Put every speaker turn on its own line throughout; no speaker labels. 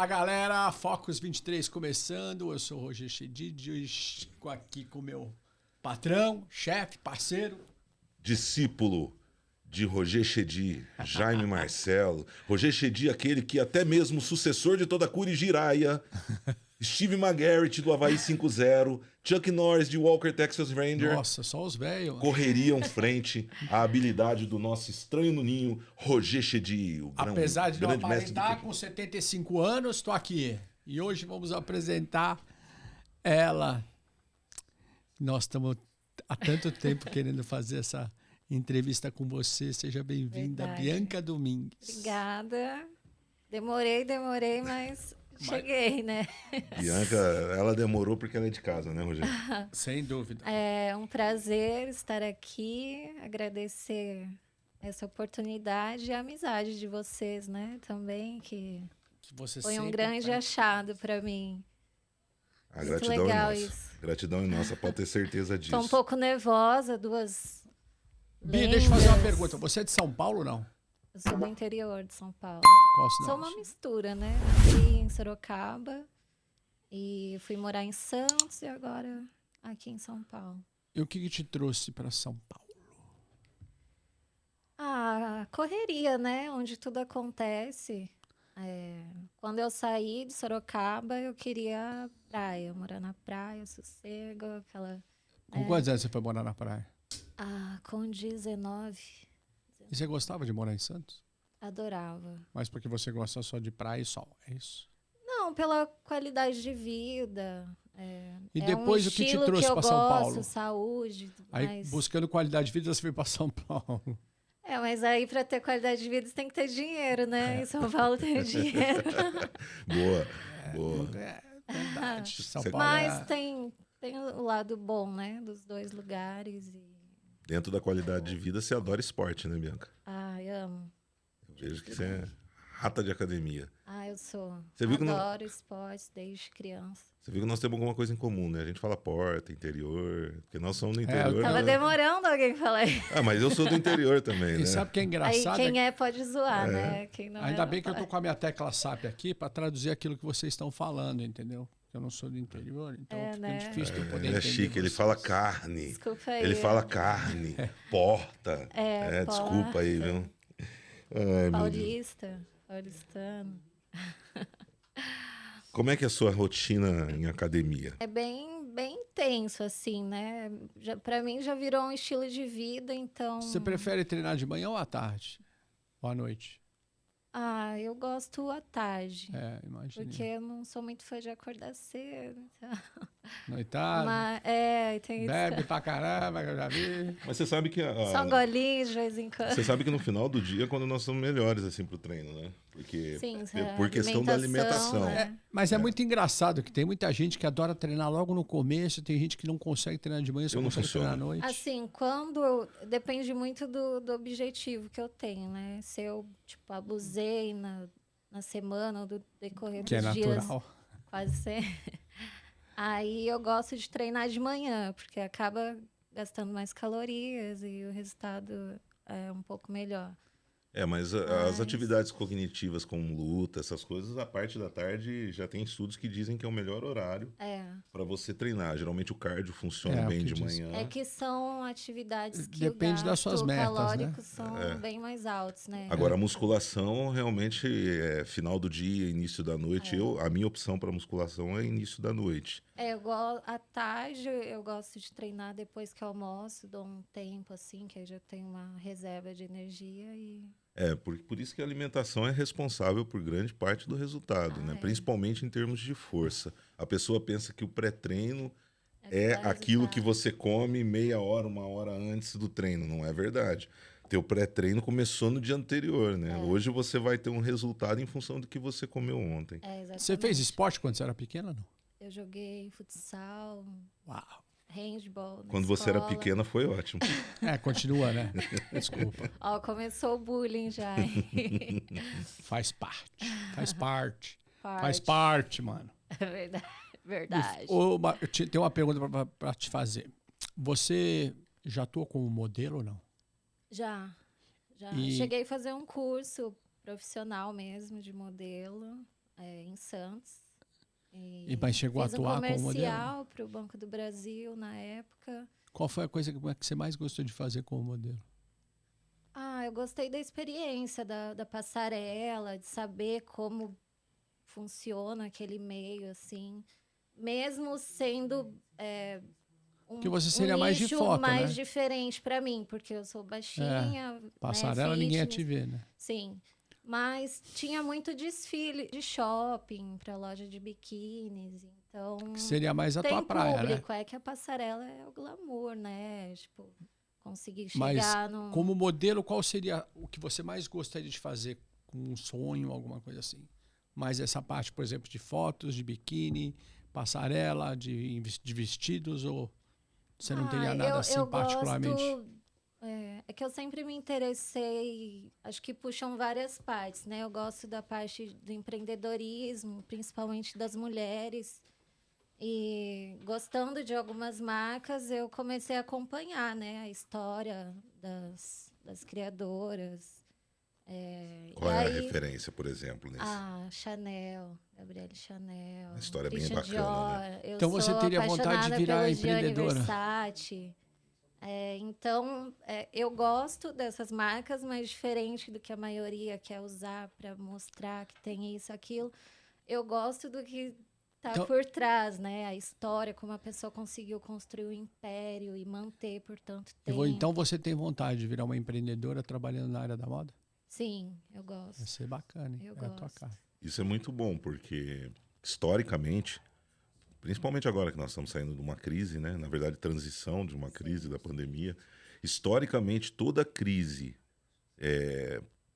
Fala galera, Focus 23 começando, eu sou o Roger Chedid, aqui com o meu patrão, chefe, parceiro.
Discípulo de Roger Chedid, Jaime Marcelo. Roger Chedid, aquele que até mesmo o sucessor de toda a Curi Jiraiya, Steve McGarrett do Havaí 5-0, Chuck Norris de Walker Texas Ranger.
Nossa, só os velhos.
Correriam frente à habilidade do nosso estranho no ninho, Roger Chedid.
Apesar de não
grande mestre
aparentar, com 75 anos, estou aqui. E hoje vamos apresentar ela. Nós estamos há tanto tempo querendo fazer essa entrevista com você. Seja bem-vinda, Bianca Domingues.
Obrigada. Demorei, mas cheguei, né?
Bianca, ela demorou porque ela é de casa, né, Roger?
Sem dúvida.
É um prazer estar aqui, agradecer essa oportunidade e a amizade de vocês, né? Também, que
você
foi um grande achado para mim.
A
Muito
gratidão
legal
é nossa.
isso.
Gratidão é nossa, pode ter certeza disso.
Estou um pouco nervosa, duas
Bi, deixa eu fazer uma
lendas.
pergunta. Você é de São Paulo ou não?
Eu sou do interior de São Paulo.
Qual
Sou
cidade?
uma mistura, né? Nasci em Sorocaba e fui morar em Santos e agora aqui em São Paulo.
E o que te trouxe para São Paulo?
Ah, correria, né? Onde tudo acontece. Quando eu saí de Sorocaba, eu queria praia, morar na praia, sossego, aquela...
Com quantos anos você foi morar na praia?
Com 19,
E você gostava de morar em Santos?
adorava.
Mas porque você gosta só de praia e sol, é isso?
Não, pela qualidade de vida.
E depois
um
o que te
estilo
trouxe
eu
para São Paulo?
gosto, saúde,
Aí,
mas...
buscando qualidade de vida, você veio para São Paulo.
Mas aí para ter qualidade de vida você tem que ter dinheiro, né? Em São Paulo tem dinheiro.
Boa.
É verdade. São
Você-
Paulo
Mas tem o lado bom, né? Dos dois lugares.
Dentro da qualidade de vida, você adora esporte, né, Bianca?
Eu amo.
Eu vejo que você é rata de academia.
Eu sou.
Você viu que não-
Adoro esportes desde criança.
Você viu que nós temos alguma coisa em comum, né? A gente fala porta, interior, porque nós somos do
eu
interior.
Tava
né?
demorando alguém falar isso.
Mas eu sou do interior também,
E
né?
sabe o que é
Aí
engraçado?
quem pode zoar,
É.
né? Quem não
Ainda
é,
bem que eu
não
tô com a minha tecla SAP aqui para traduzir aquilo que vocês estão falando, entendeu? Eu não sou do interior, então fica
né?
difícil de eu poder
Ele é
entender
chique, ele
vocês.
fala carne.
Desculpa aí.
Ele fala carne, porta.
porta.
Desculpa aí, viu? Ai, meu Deus.
Paulistano.
Como é que é a sua rotina em academia?
É bem intenso, assim, né? Pra mim já virou um estilo de vida, então...
Você prefere treinar de manhã ou à tarde? Ou à noite?
Eu gosto à tarde.
Imagina.
Porque eu não sou muito fã de acordar cedo. Então...
Noitada,
Mas, tem isso.
bebe pra caramba, que eu já vi.
Mas você sabe que
Só um golinho de vez em quando.
você sabe que no final do dia é quando nós somos melhores assim pro treino, né? Porque
Sim,
por questão da alimentação.
né?
Mas é muito engraçado que tem muita gente que adora treinar logo no começo, tem gente que não consegue treinar de manhã, só
Eu não
consegue treinar à
funciono.
noite.
Assim, depende muito do objetivo que eu tenho, né? Se eu, abusei na semana ou do decorrer
Que é
dos dias,
natural.
quase sempre. Aí eu gosto de treinar de manhã, porque acaba gastando mais calorias e o resultado é um pouco melhor.
Mas as atividades cognitivas como luta, essas coisas, a parte da tarde já tem estudos que dizem que é o melhor horário para você treinar. Geralmente o cardio funciona
É, o
bem
que
de
diz.
manhã.
É que são atividades que
Depende
o
das suas
gasto
metas,
calórico
né?
são bem mais altos, né?
Agora, a musculação realmente é final do dia, início da noite. A minha opção para musculação é início da noite.
À tarde eu gosto de treinar depois que eu almoço, dou um tempo assim, que aí já tenho uma reserva de energia e...
Por isso que a alimentação é responsável por grande parte do resultado, né? Principalmente em termos de força. A pessoa pensa que o pré-treino é
dá
aquilo
resultado.
que você come meia hora, uma hora antes do treino. Não é verdade. Teu pré-treino começou no dia anterior, né? Hoje você vai ter um resultado em função do que você comeu ontem.
Exatamente.
Você fez esporte quando você era pequena, não?
Eu joguei futsal,
Uau.
handball na
Quando você era
escola.
pequena foi ótimo.
Continua, né? Desculpa.
Começou o bullying já.
Faz parte. Faz parte, mano.
Verdade.
Eu tenho uma pergunta pra te fazer. Você já atua como modelo ou não?
Já.
E-
Cheguei a fazer um curso profissional mesmo de modelo. em Santos.
Mas chegou a
fiz
atuar como modelo?
comercial para o Banco do Brasil na época.
Qual foi a coisa que você mais gostou de fazer como modelo?
Eu gostei da experiência da passarela, de saber como funciona aquele meio, assim. Mesmo sendo
que você seria mais de
nicho
foto,
mais
né?
diferente para mim, porque eu sou baixinha,
Passarela
né,
ninguém ia
fitness.
te ver, né?
Sim, mas tinha muito desfile de shopping para loja de biquínis, então
Que seria mais a
tem
tua praia, né?
público, é que a passarela é o glamour, né? Tipo, conseguir
Mas
chegar no...
como modelo, qual seria o que você mais gostaria de fazer com um sonho, alguma coisa assim? Mais essa parte, por exemplo, de fotos, de biquíni, passarela, de vestidos, ou você não teria nada assim
eu
particularmente?
É que eu sempre me interessei, acho que puxam várias partes, né? Eu gosto da parte do empreendedorismo, principalmente das mulheres. E gostando de algumas marcas, eu comecei a acompanhar, né, a história das criadoras.
Qual é a referência, por exemplo, nesse?
Chanel, Gabrielle Chanel.
Uma história bem
Christian
bacana,
Dior.
né?
Eu
Então você
sou
teria vontade de
apaixonada
virar
pelo Gianni
empreendedora?
Versace. Então, eu gosto dessas marcas, mas diferente do que a maioria quer usar para mostrar que tem isso, aquilo. Eu gosto do que tá
Então-
por trás, né? A história, como a pessoa conseguiu construir um império e manter por tanto tempo.
Então você tem vontade de virar uma empreendedora trabalhando na área da moda?
Sim, eu gosto.
Vai ser bacana, hein?
Eu
É a tua
gosto.
cara.
Isso é muito bom, porque historicamente, principalmente agora que nós estamos saindo de uma crise, né? Na verdade, transição de uma crise da pandemia, historicamente, toda crise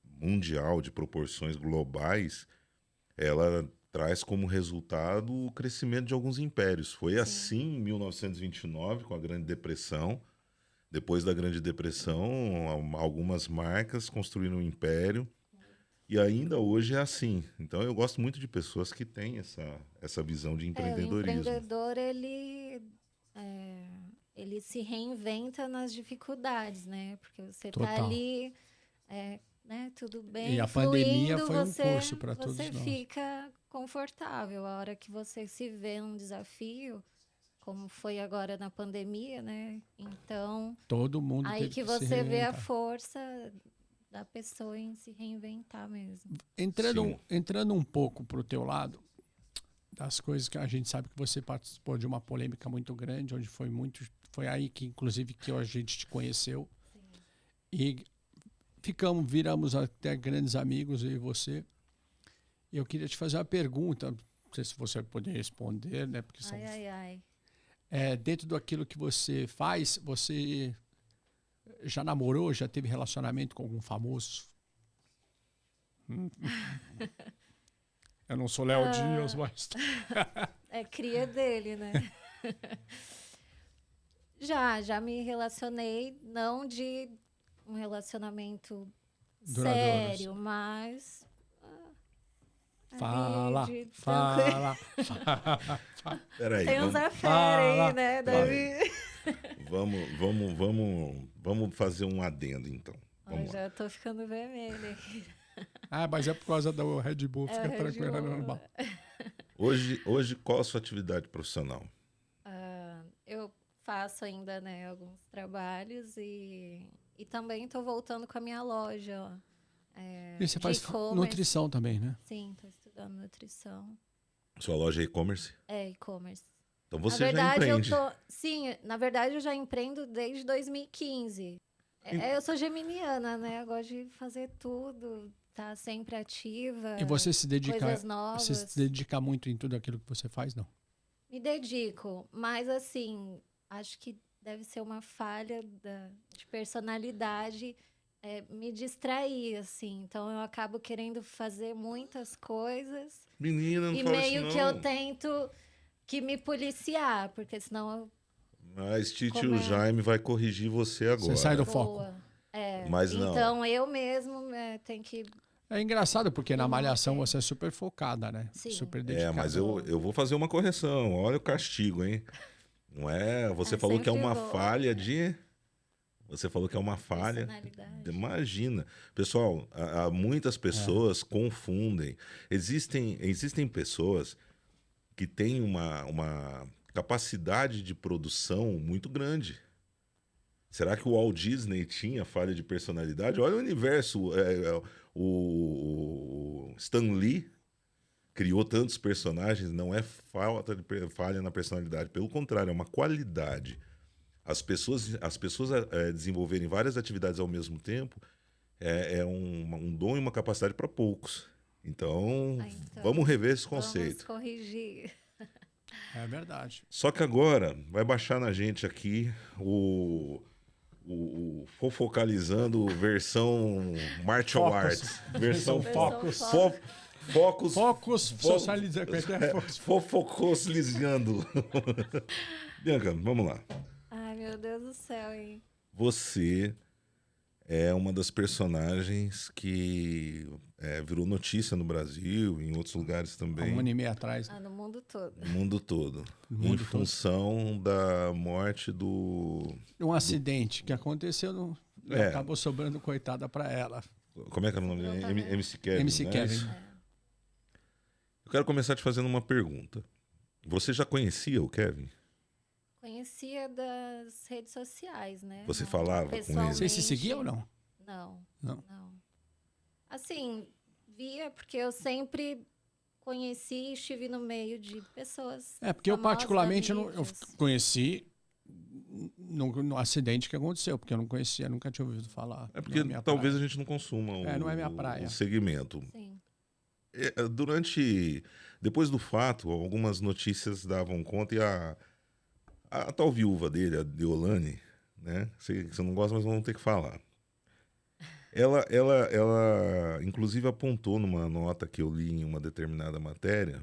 mundial de proporções globais, ela traz como resultado o crescimento de alguns impérios. Foi assim em 1929, com a Grande Depressão. Depois da Grande Depressão, algumas marcas construíram um império. E ainda hoje é assim. Então eu gosto muito de pessoas que têm essa visão de
O
empreendedorismo.
empreendedor, ele se reinventa nas dificuldades, né? Porque você tá
Total.
ali, né? Tudo bem,
E a pandemia
fluindo,
foi um curso para todos
você
nós.
fica confortável. A hora que você se vê num desafio, como foi agora na pandemia, né? Então,
Todo mundo
aí
teve
que
se
você vê a
reinventar.
força da pessoa em se reinventar mesmo.
Sim.
Entrando um pouco para o teu lado, das coisas que a gente sabe que você participou de uma polêmica muito grande, onde foi aí que inclusive que a gente te conheceu. E viramos até grandes amigos, eu e você. E eu queria te fazer uma pergunta, não sei se você vai poder responder, né? Porque são,
Ai.
dentro daquilo que você faz, você já namorou, já teve relacionamento com algum famoso? Eu não sou Léo Dias, mas...
É cria dele, né? Já me relacionei, não de um relacionamento
Duradouro,
sério, mas...
Fala.
Peraí,
Tem uns
vamos,
afera aí, né, Davi?
vamos fazer um adendo, então.
Eu
Vamos lá.
já tô ficando vermelha aqui.
Mas é por causa do Red Bull, fica
Red
tranquilo, é
Bull.
normal.
Hoje, qual a sua atividade profissional?
Eu faço ainda, né, alguns trabalhos e também tô voltando com a minha loja, ó.
E você
de
faz
e-commerce.
nutrição também, né?
Sim, tô estudando nutrição.
Sua loja é e-commerce?
É, e-commerce.
Então
Na
você já
verdade,
empreende.
Sim, na verdade eu já empreendo desde 2015. Eu sou geminiana, né? Eu gosto de fazer tudo, tá sempre ativa.
E você se
coisas novas.
se dedica muito em tudo aquilo que você faz, não?
Me dedico, mas assim, acho que deve ser uma falha de personalidade me distrair, assim. Então eu acabo querendo fazer muitas coisas
Menina, não
e
fala
meio
isso
que
não.
eu tento que me policiar, porque senão eu
Mas Titio
Como é?
Jaime vai corrigir você agora.
Você sai do foco.
boa.
Mas não.
Então eu mesmo tenho que...
É engraçado, porque na
Eu
malhação
manter.
você é super focada, né?
Sim.
Super dedicada.
Mas eu vou fazer uma correção. Olha o castigo, hein? Não é? Você falou que é
sempre
uma
boa.
falha de... Você falou que é uma falha.
Personalidade.
Imagina. Pessoal, muitas pessoas confundem. Existem pessoas que têm uma capacidade de produção muito grande. Será que o Walt Disney tinha falha de personalidade? Olha o universo. O Stan Lee criou tantos personagens, não é falha na personalidade. Pelo contrário, é uma qualidade. As pessoas desenvolverem várias atividades ao mesmo tempo é um dom e uma capacidade para poucos. Então, vamos rever esse conceito.
Vamos corrigir.
É verdade.
Só que agora vai baixar na gente aqui o Fofocalizando versão Martial Arts. Versão
Focus.
Focus.
Socializando.
Fofocalizando. Bianca, vamos lá.
Ai, meu Deus do céu, hein?
Você é uma das personagens que virou notícia no Brasil, em outros lugares também.
Há 1 ano e meio atrás.
No mundo todo.
No mundo todo.
No mundo
em função da morte
Um acidente que aconteceu e acabou sobrando coitada para ela.
Como é que é o nome dele? MC Kevin.
MC
né?
Kevin.
Eu quero começar te fazendo uma pergunta. Você já conhecia o Kevin?
Conhecia das redes sociais, né?
Você
Não,
falava com ele?
pessoalmente,
Vocês se seguiam ou não?
Não. Assim, via porque eu sempre conheci e estive no meio de pessoas.
Porque eu
famosas,
particularmente eu
mídias.
conheci no acidente que aconteceu, porque eu não conhecia, nunca tinha ouvido falar.
É porque talvez a gente não consuma
não é minha praia.
o segmento.
Sim.
Depois do fato, algumas notícias davam conta e a tal viúva dele, a Deolane, né? Você não gosta, mas vamos ter que falar. Ela inclusive apontou numa nota que eu li em uma determinada matéria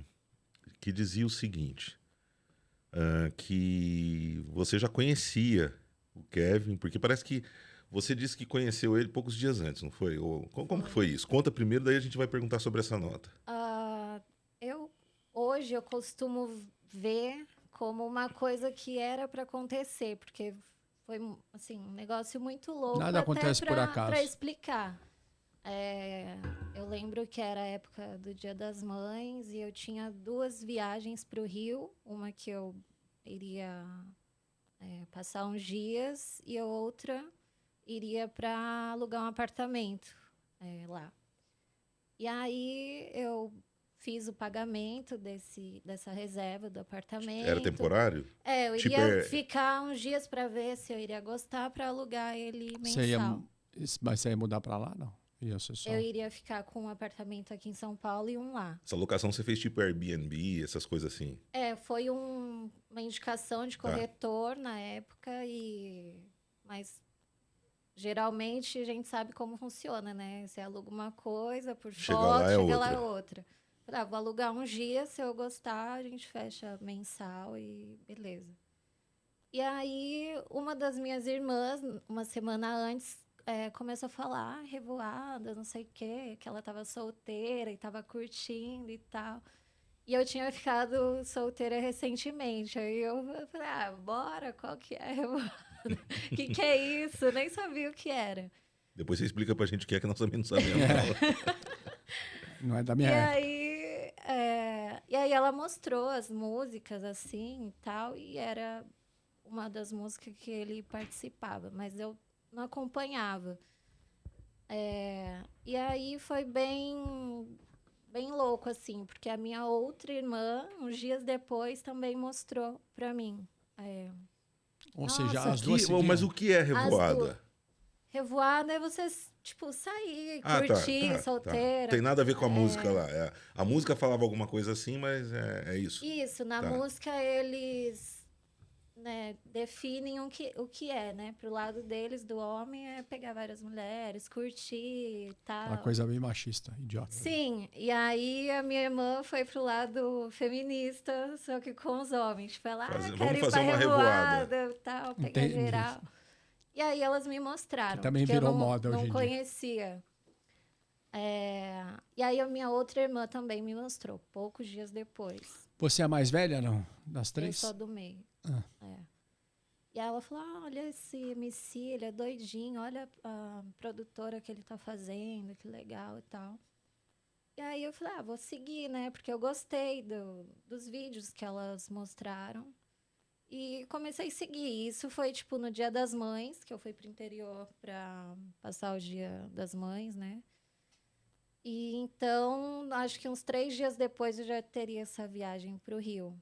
que dizia o seguinte, que você já conhecia o Kevin, porque parece que você disse que conheceu ele poucos dias antes, não foi? Como que foi isso? Conta primeiro, daí a gente vai perguntar sobre essa nota.
Hoje eu costumo ver como uma coisa que era para acontecer, porque foi assim, um negócio muito louco.
Nada acontece por acaso.
Para explicar. Eu lembro que era a época do Dia das Mães e eu tinha 2 viagens para o Rio. Uma que eu iria passar uns dias e a outra iria para alugar um apartamento lá. E aí eu fiz o pagamento dessa reserva do apartamento.
Era temporário?
Eu iria ficar uns dias para ver se eu iria gostar para alugar ele mensal.
Mas você ia mudar para lá, não?
Eu iria ficar com um apartamento aqui em São Paulo e um lá.
Essa locação você fez tipo Airbnb, essas coisas assim?
Foi uma indicação de corretor na época, mas geralmente a gente sabe como funciona, né? Você aluga uma coisa por foto, chega lá é outra. Vou alugar uns dias, se eu gostar, a gente fecha mensal e beleza. E aí, uma das minhas irmãs, uma semana antes, começou a falar, revoada, não sei o quê, que ela estava solteira e estava curtindo e tal. E eu tinha ficado solteira recentemente. Aí eu falei, bora, qual que é? O que é isso? Eu nem sabia o que era.
Depois você explica pra gente o que é, que nós também não sabemos.
Não é da minha época.
E aí ela mostrou as músicas, assim, e tal, e era uma das músicas que ele participava, mas eu não acompanhava. E aí foi bem louco, assim, porque a minha outra irmã, uns dias depois, também mostrou pra mim.
Ou seja, as duas
mas o que é revoada?
Revoada é você, tipo, sair, curtir, solteira.
Tem nada a ver com a música lá. A música falava alguma coisa assim, mas é isso.
Isso, na música eles definem o que é, né? Pro lado deles, do homem, é pegar várias mulheres, curtir e tal.
Uma coisa bem machista, idiota.
Sim, e aí a minha irmã foi pro lado feminista, só que com os homens. Tipo, ela, quero ir pra revoada e tal, pegar geral. E aí elas me mostraram.
Que também virou moda hoje em dia.
Não conhecia. E aí a minha outra irmã também me mostrou, poucos dias depois.
Você é a mais velha, não? Das 3?
Eu sou do meio. E aí ela falou, olha esse MC, ele é doidinho, olha a produtora que ele tá fazendo, que legal e tal. E aí eu falei, vou seguir, né? Porque eu gostei dos vídeos que elas mostraram. E comecei a seguir. Isso foi, tipo, no Dia das Mães, que eu fui pro interior pra passar o Dia das Mães, né? E então, acho que uns 3 dias depois eu já teria essa viagem pro Rio.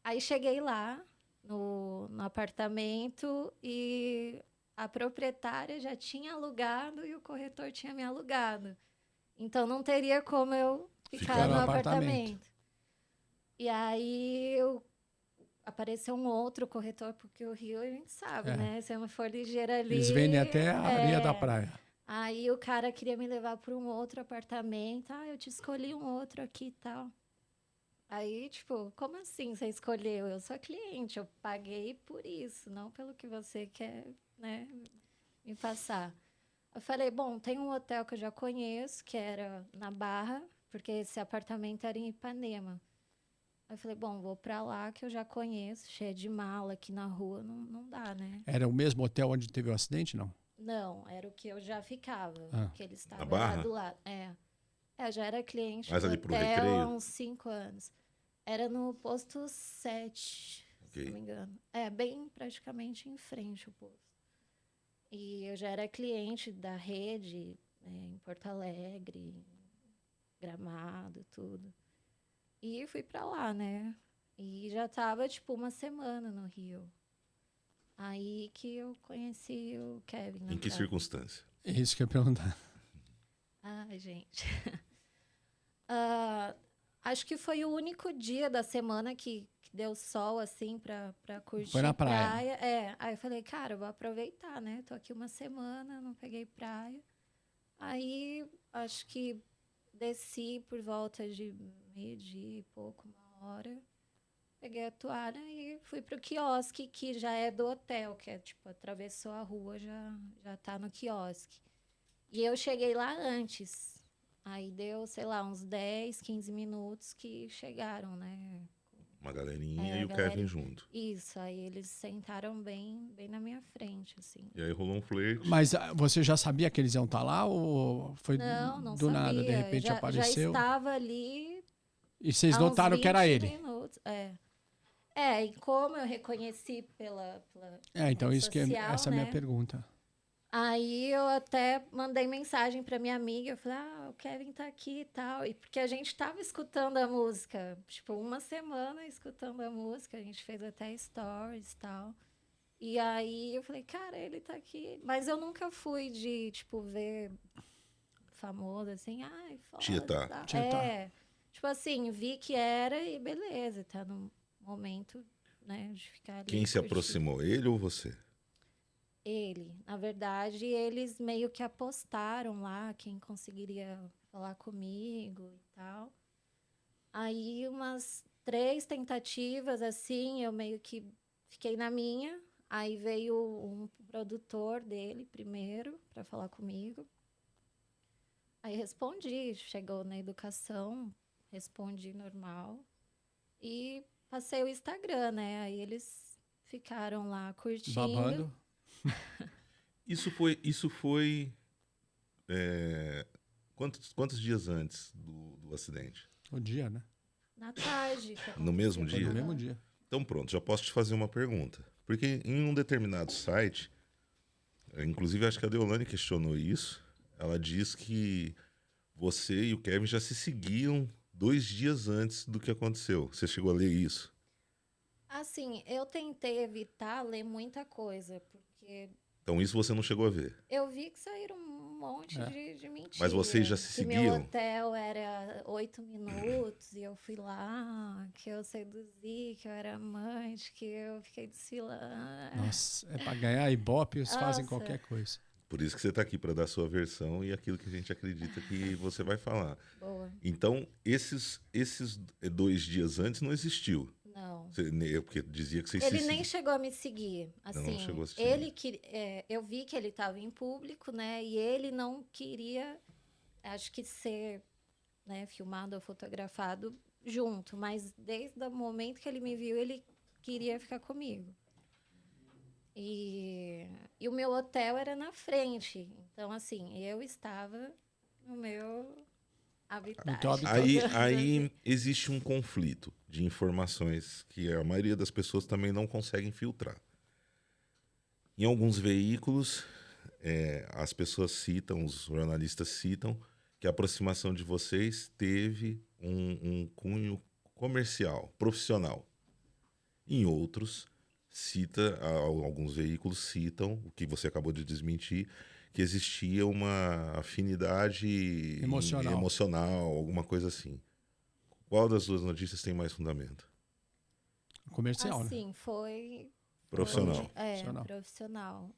Aí cheguei lá, no apartamento, e a proprietária já tinha alugado e o corretor tinha me alugado. Então, não teria como eu ficar no apartamento. E aí, apareceu um outro corretor, porque o Rio, a gente sabe, né? Se eu não for ligeira ali...
Eles vendem até a areia da praia.
Aí, o cara queria me levar para um outro apartamento. Eu te escolhi um outro aqui e tal. Aí, tipo, como assim você escolheu? Eu sou cliente, eu paguei por isso, não pelo que você quer, né, me passar. Eu falei, bom, tem um hotel que eu já conheço, que era na Barra, porque esse apartamento era em Ipanema. Aí eu falei, bom, vou pra lá que eu já conheço, cheia de mala aqui na rua, não dá, né?
Era o mesmo hotel onde teve o acidente, não?
Não, era o que eu já ficava, que eles
Na
estavam
Barra?
lá do lado. Eu já era cliente
Mas
do
ali pro
hotel
Recreio?
há uns 5 anos. Era no posto 7,
Ok.
se não me engano. Bem praticamente em frente o posto. E eu já era cliente da rede, em Porto Alegre, Gramado, tudo. E fui pra lá, né? E já tava, tipo, uma semana no Rio. Aí que eu conheci o Kevin na
Em que
praia.
circunstância?
É isso que eu ia perguntar.
Ai, gente. Acho que foi o único dia da semana que deu sol, assim, pra curtir
Foi na praia.
Aí eu falei, cara, eu vou aproveitar, né? Tô aqui uma semana, não peguei praia. Aí, acho que desci por volta de meio-dia e pouco, 1 hora. Peguei a toalha e fui pro quiosque, que já é do hotel, que é, tipo, atravessou a rua, já tá no quiosque. E eu cheguei lá antes. Aí deu, sei lá, uns 10, 15 minutos que chegaram, né?
Uma galerinha e o
galera...
Kevin junto.
Isso, aí eles sentaram bem na minha frente, assim.
E aí rolou um flerte.
Mas você já sabia que eles iam estar lá ou foi
Não
do
sabia.
nada, de repente apareceu?
Já estava ali
E vocês
há
notaram
uns
que era
20
ele?
minutos. E como eu reconheci pela
Então
rede
isso que
social,
essa é a minha
né?
pergunta.
Aí eu até mandei mensagem pra minha amiga, eu falei, o Kevin tá aqui e tal. E porque a gente tava escutando a música, tipo, uma semana escutando a música, a gente fez até stories e tal. E aí eu falei, cara, ele tá aqui. Mas eu nunca fui de, tipo, ver famoso, assim, foda.
Tietá.
Tal.
Tietá.
Tipo assim, vi que era e beleza, tá no momento, né, de ficar ali.
Quem se
curtindo.
aproximou, ele ou você?
Ele. Na verdade, eles meio que apostaram lá quem conseguiria falar comigo e tal. Aí, umas 3 tentativas, assim, eu meio que fiquei na minha. Aí veio um produtor dele primeiro para falar comigo. Aí respondi, chegou na educação, respondi normal. E passei o Instagram, né? Aí eles ficaram lá curtindo.
Babando.
Isso foi quantos dias antes do acidente?
O dia, né?
Na tarde.
No mesmo
Foi
dia?
no mesmo dia.
Então pronto, já posso te fazer uma pergunta. Porque em um determinado site, inclusive acho que a Deolane questionou isso, ela diz que você e o Kevin já se seguiam 2 dias antes do que aconteceu. Você chegou a ler isso?
Assim, eu tentei evitar ler muita coisa, porque
Então isso você não chegou a ver.
eu vi que saíram um monte de mentiras.
Mas vocês já se
que
seguiam?
meu hotel era 8 minutos e eu fui lá, que eu seduzi, que eu era amante, que eu fiquei desfilando.
Nossa, é pra ganhar Ibope, eles fazem
Nossa.
qualquer coisa.
Por isso que você está aqui, para dar a sua versão e aquilo que a gente acredita que você vai falar.
Boa.
Então, esses 2 dias antes não existiu.
Não.
Porque dizia que vocês
Ele
se
nem chegou a me seguir. Assim,
chegou a se seguir.
eu vi que ele estava em público, né? E ele não queria, acho que ser, né, filmado ou fotografado junto. Mas desde o momento que ele me viu, ele queria ficar comigo. E o meu hotel era na frente. Então, assim, eu estava no meu habitat.
teu habitat.
Aí existe um conflito de informações que a maioria das pessoas também não conseguem filtrar. Em alguns veículos, as pessoas citam, os jornalistas citam, que a aproximação de vocês teve um cunho comercial, profissional. Em outros, alguns veículos citam, o que você acabou de desmentir, que existia uma afinidade emocional, alguma coisa assim. Qual das duas notícias tem mais fundamento?
Comercial, né?
Assim, foi...
Profissional.
Profissional.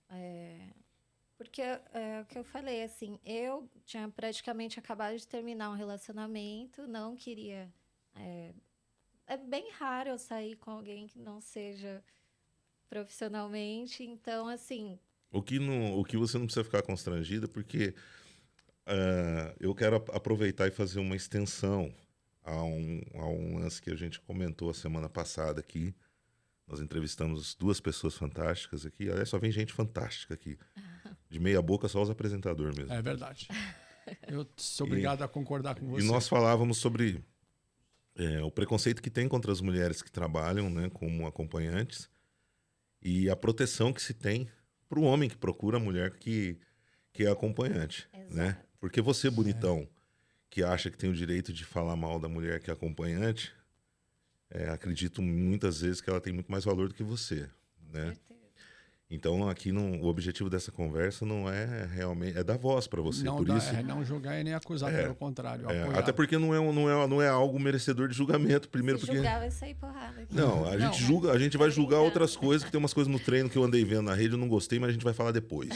Porque é o que eu falei, assim, eu tinha praticamente acabado de terminar um relacionamento, não queria... É bem raro eu sair com alguém que não seja profissionalmente, então, assim...
O que você não precisa ficar constrangida, porque eu quero aproveitar e fazer uma extensão a um lance que a gente comentou a semana passada aqui. Nós entrevistamos 2 pessoas fantásticas aqui. Aliás, só vem gente fantástica aqui. De meia boca, só os apresentadores mesmo.
É verdade. Eu sou obrigado a concordar com você.
E nós falávamos sobre o preconceito que tem contra as mulheres que trabalham, né, como acompanhantes e a proteção que se tem para o homem que procura a mulher que é acompanhante. Né? Porque você, bonitão, que acha que tem o direito de falar mal da mulher que é acompanhante... acredito muitas vezes que ela tem muito mais valor do que você, né? Então aqui o objetivo dessa conversa não é realmente dar voz para você,
não
por isso
não julgar e nem acusar, pelo contrário,
até porque não é algo merecedor de julgamento, primeiro
Se
porque
julgar vai sair porrada aqui.
não, a gente vai julgar outras coisas, que tem umas coisas no treino que eu andei vendo na rede, eu não gostei, mas a gente vai falar depois.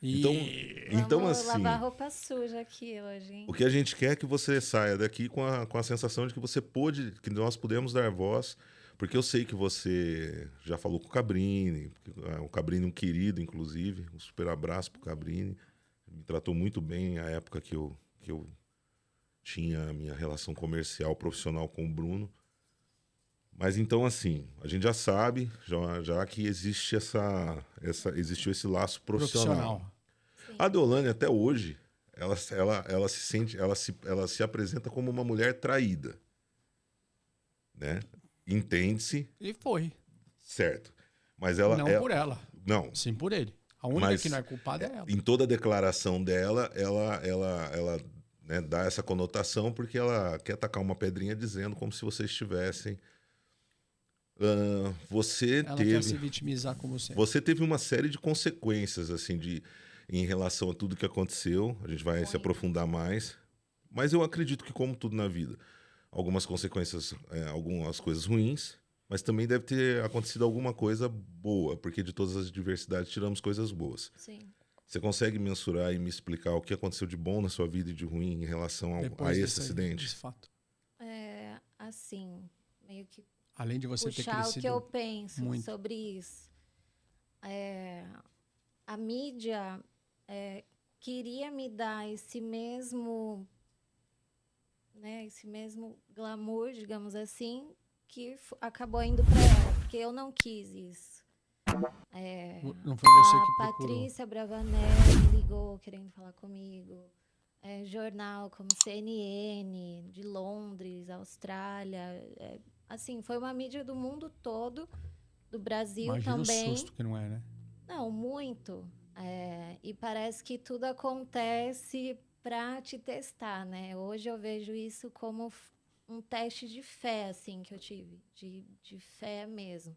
Então
Vamos
assim,
lavar roupa suja aqui hoje, hein?
o que a gente quer é que você saia daqui com a sensação de que que nós pudemos dar voz, porque eu sei que você já falou com o Cabrini um querido, inclusive, um super abraço pro Cabrini, me tratou muito bem na época que eu tinha a minha relação comercial, profissional com o Bruno. Mas então, assim, a gente já sabe, já que existe existiu esse laço profissional. A Deolane, até hoje, ela se sente, ela se apresenta como uma mulher traída, né? Entende-se.
E foi.
Certo. Mas ela
não por ela.
Não.
Sim por ele. A única que não é culpada é ela.
Em toda a declaração dela, ela né, dá essa conotação porque ela quer tacar uma pedrinha dizendo como se vocês estivessem...
ela quer se vitimizar como sempre.
Você teve uma série de consequências assim em relação a tudo que aconteceu. A gente vai se aprofundar mais. Mas eu acredito que, como tudo na vida, algumas consequências, algumas coisas ruins, mas também deve ter acontecido alguma coisa boa, porque de todas as diversidades tiramos coisas boas.
Sim.
Você consegue mensurar e me explicar o que aconteceu de bom na sua vida e de ruim em relação a esse acidente?
Esse fato.
Assim, meio que
além de você ter
puxar
crescido
o que eu penso
muito
sobre isso. A mídia queria me dar esse mesmo glamour, digamos assim, que acabou indo para ela, porque eu não quis isso.
Não foi você que procurou.
A Patrícia Bravanel me ligou querendo falar comigo. Jornal como CNN, de Londres, Austrália. Assim, foi uma mídia do mundo todo, do Brasil
Imagina
também.
O susto que não é, né?
Não, muito. E parece que tudo acontece para te testar, né? Hoje eu vejo isso como um teste de fé, assim, que eu tive, de fé mesmo.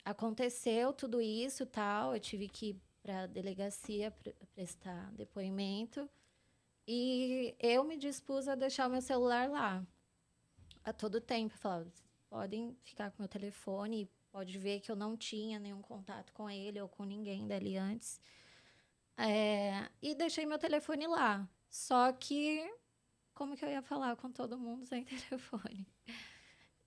Aconteceu tudo isso, tal, eu tive que ir para a delegacia prestar depoimento e eu me dispus a deixar o meu celular lá a todo tempo. Eu falava, podem ficar com o meu telefone, pode ver que eu não tinha nenhum contato com ele ou com ninguém dali antes. E deixei meu telefone lá. Só que, como que eu ia falar com todo mundo sem telefone?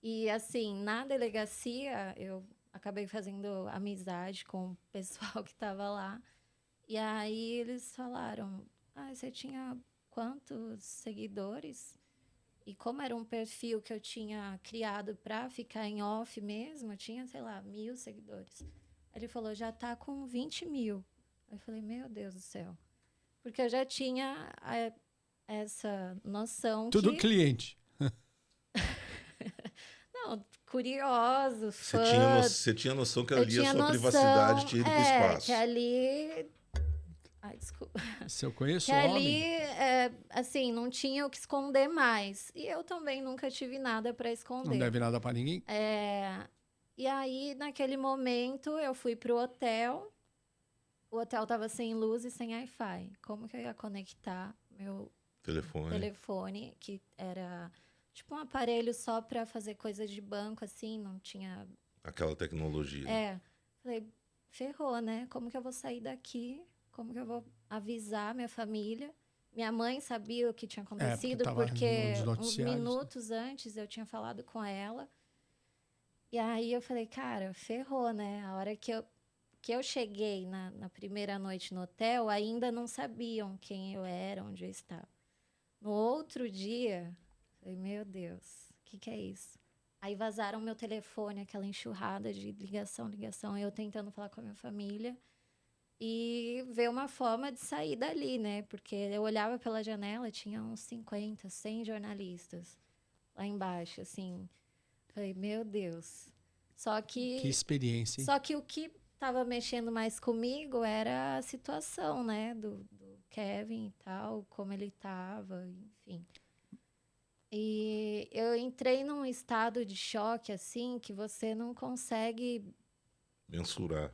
E, assim, na delegacia, eu acabei fazendo amizade com o pessoal que estava lá. E aí eles falaram, você tinha quantos seguidores? E como era um perfil que eu tinha criado para ficar em off mesmo, eu tinha, sei lá, 1.000 seguidores. Ele falou, já tá com 20 mil. Eu falei, meu Deus do céu. Porque eu já tinha essa noção
Tudo
que...
cliente.
Não, curioso,
Você
fã.
você tinha noção que
Eu
ali a
tinha
sua
noção,
privacidade tinha ido pro espaço.
que ali... Ai, desculpa.
Se eu conheço
Que
o
ali,
homem,
assim, não tinha o que esconder mais. E eu também nunca tive nada para
não
esconder.
deve nada pra ninguém.
E aí, naquele momento, eu fui pro hotel. O hotel tava sem luz e sem Wi-Fi. Como que eu ia conectar meu telefone, que era tipo um aparelho só para fazer coisas de banco, assim, não tinha...
Aquela tecnologia.
Falei, ferrou, né? Como que eu vou sair daqui? Como que eu vou avisar minha família? Minha mãe sabia o que tinha acontecido,
tava
porque
nos
uns
noticiários, né?
minutos antes eu tinha falado com ela. E aí eu falei, cara, ferrou, né? A hora que eu cheguei na primeira noite no hotel, ainda não sabiam quem eu era, onde eu estava. No outro dia, falei, meu Deus, o que é isso? Aí vazaram meu telefone, aquela enxurrada de ligação, eu tentando falar com a minha família e ver uma forma de sair dali, né? Porque eu olhava pela janela, tinha uns 50, 100 jornalistas lá embaixo, assim. Falei, meu Deus.
Que experiência, hein?
Só que o que estava mexendo mais comigo era a situação, né? Do Kevin e tal, como ele estava, enfim. E eu entrei num estado de choque, assim, que você não consegue...
Mensurar.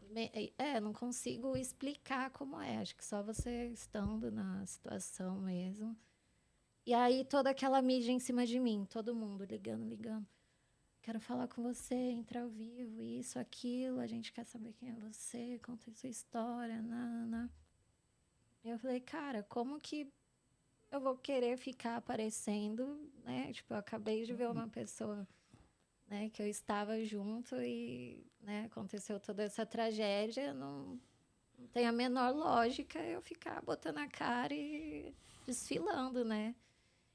não consigo explicar como é. Acho que só você estando na situação mesmo. E aí, toda aquela mídia em cima de mim, todo mundo ligando. Quero falar com você, entrar ao vivo, isso, aquilo, a gente quer saber quem é você, conta a sua história, nanana. Eu falei, cara, como que eu vou querer ficar aparecendo, né? Tipo, eu acabei de ver uma pessoa, né, que eu estava junto e, né, aconteceu toda essa tragédia, não tem a menor lógica eu ficar botando a cara e desfilando, né?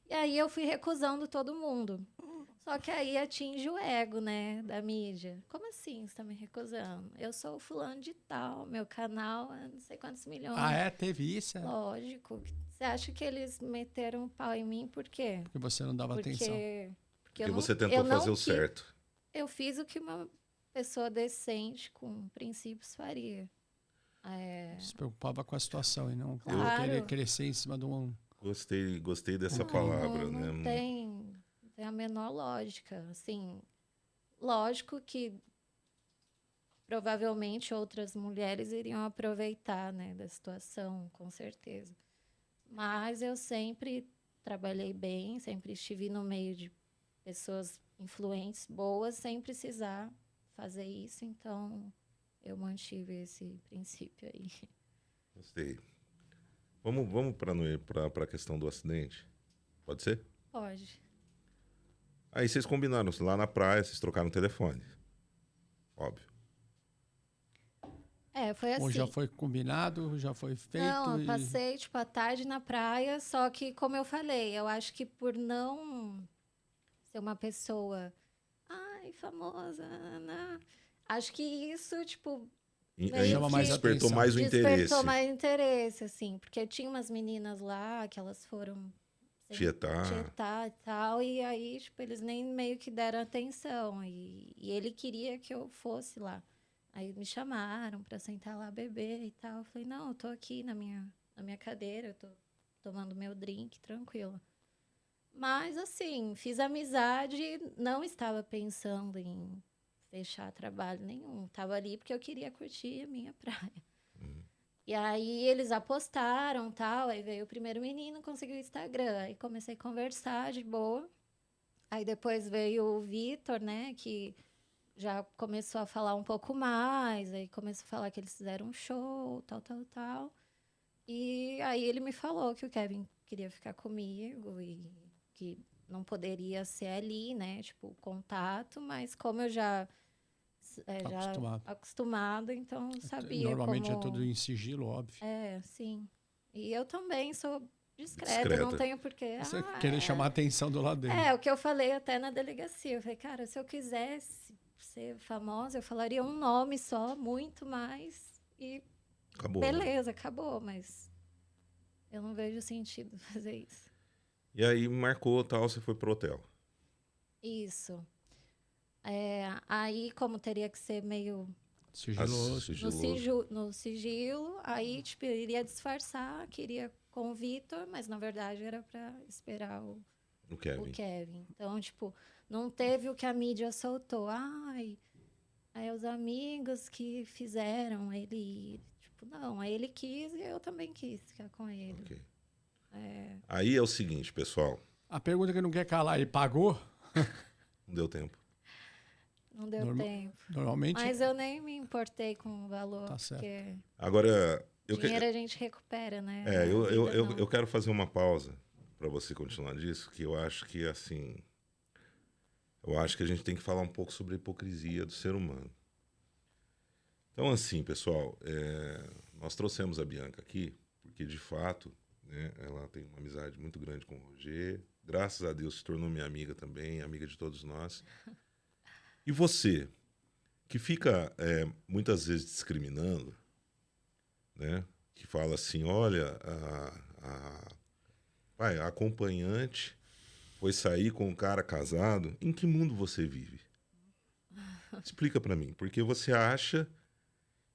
E aí eu fui recusando todo mundo. Só que aí atinge o ego, né, da mídia. Como assim você tá me recusando? Eu sou o fulano de tal, meu canal é não sei quantos milhões.
Ah, é? Teve isso?
Lógico. Você acha que eles meteram um pau em mim por quê?
Porque você não dava atenção.
Porque você tentou fazer o certo.
Eu fiz o que uma pessoa decente, com princípios, faria.
Se preocupava com a situação e não
Claro.
querer crescer em cima de um...
Gostei dessa palavra,
não,
né?
Não tem a menor lógica. Assim, lógico que provavelmente outras mulheres iriam aproveitar, né, da situação, com certeza. Mas eu sempre trabalhei bem, sempre estive no meio de pessoas influentes, boas, sem precisar fazer isso. Então, eu mantive esse princípio aí.
Gostei. Vamos para a questão do acidente? Pode ser?
Pode.
Aí vocês combinaram lá na praia, vocês trocaram o telefone. Óbvio.
Foi assim.
Ou já foi combinado, já foi feito?
Não, eu passei, tipo, a tarde na praia, só que, como eu falei, eu acho que por não ser uma pessoa, famosa, né? Acho que isso, tipo...
Chama mais
despertou
atenção.
mais o interesse.
Despertou mais interesse, assim, porque tinha umas meninas lá que elas foram tietar e tal, e aí, tipo, eles nem meio que deram atenção, e ele queria que eu fosse lá. Aí me chamaram para sentar lá beber e tal. Eu falei, não, eu tô aqui na minha cadeira, eu tô tomando meu drink, tranquila. Mas, assim, fiz amizade, não estava pensando em fechar trabalho nenhum. Tava ali porque eu queria curtir a minha praia. E aí eles apostaram, tal, aí veio o primeiro menino, conseguiu o Instagram. Aí comecei a conversar de boa. Aí depois veio o Vitor, né, que já começou a falar um pouco mais, aí começou a falar que eles fizeram um show, tal. E aí ele me falou que o Kevin queria ficar comigo e que não poderia ser ali, né, tipo, contato, mas como eu já acostumada, então sabia.
Normalmente é tudo em sigilo, óbvio.
Sim. E eu também sou discreta, não tenho porquê.
Você querer chamar a atenção do lado dele.
O que eu falei até na delegacia. Eu falei, cara, se eu quisesse ser famosa, eu falaria um nome só, muito mais, e
Acabou.
beleza, acabou, mas eu não vejo sentido fazer isso.
E aí marcou tal, você foi pro hotel.
Isso. Aí, como teria que ser meio
Sigiloso.
no sigilo, aí, tipo, eu iria disfarçar, queria com o Vitor, mas na verdade era para esperar o Kevin. Então, tipo, não teve o que a mídia soltou. Aí os amigos que fizeram ele ir. Tipo, não, aí ele quis e eu também quis ficar com ele.
Okay. Aí é o seguinte, pessoal.
A pergunta que não quer calar, ele pagou?
Não deu tempo.
Não deu tempo.
Normalmente...
Mas eu nem me importei com o valor,
Tá certo.
porque
Agora...
dinheiro a gente recupera, né?
Eu quero fazer uma pausa para você continuar disso, que eu acho que, assim... Eu acho que a gente tem que falar um pouco sobre a hipocrisia do ser humano. Então, assim, pessoal, nós trouxemos a Bianca aqui, porque, de fato, né, ela tem uma amizade muito grande com o Roger. Graças a Deus se tornou minha amiga também, amiga de todos nós. E você, que fica muitas vezes discriminando, né? Que fala assim, olha, a acompanhante foi sair com um cara casado. Em que mundo você vive? Explica pra mim. Porque você acha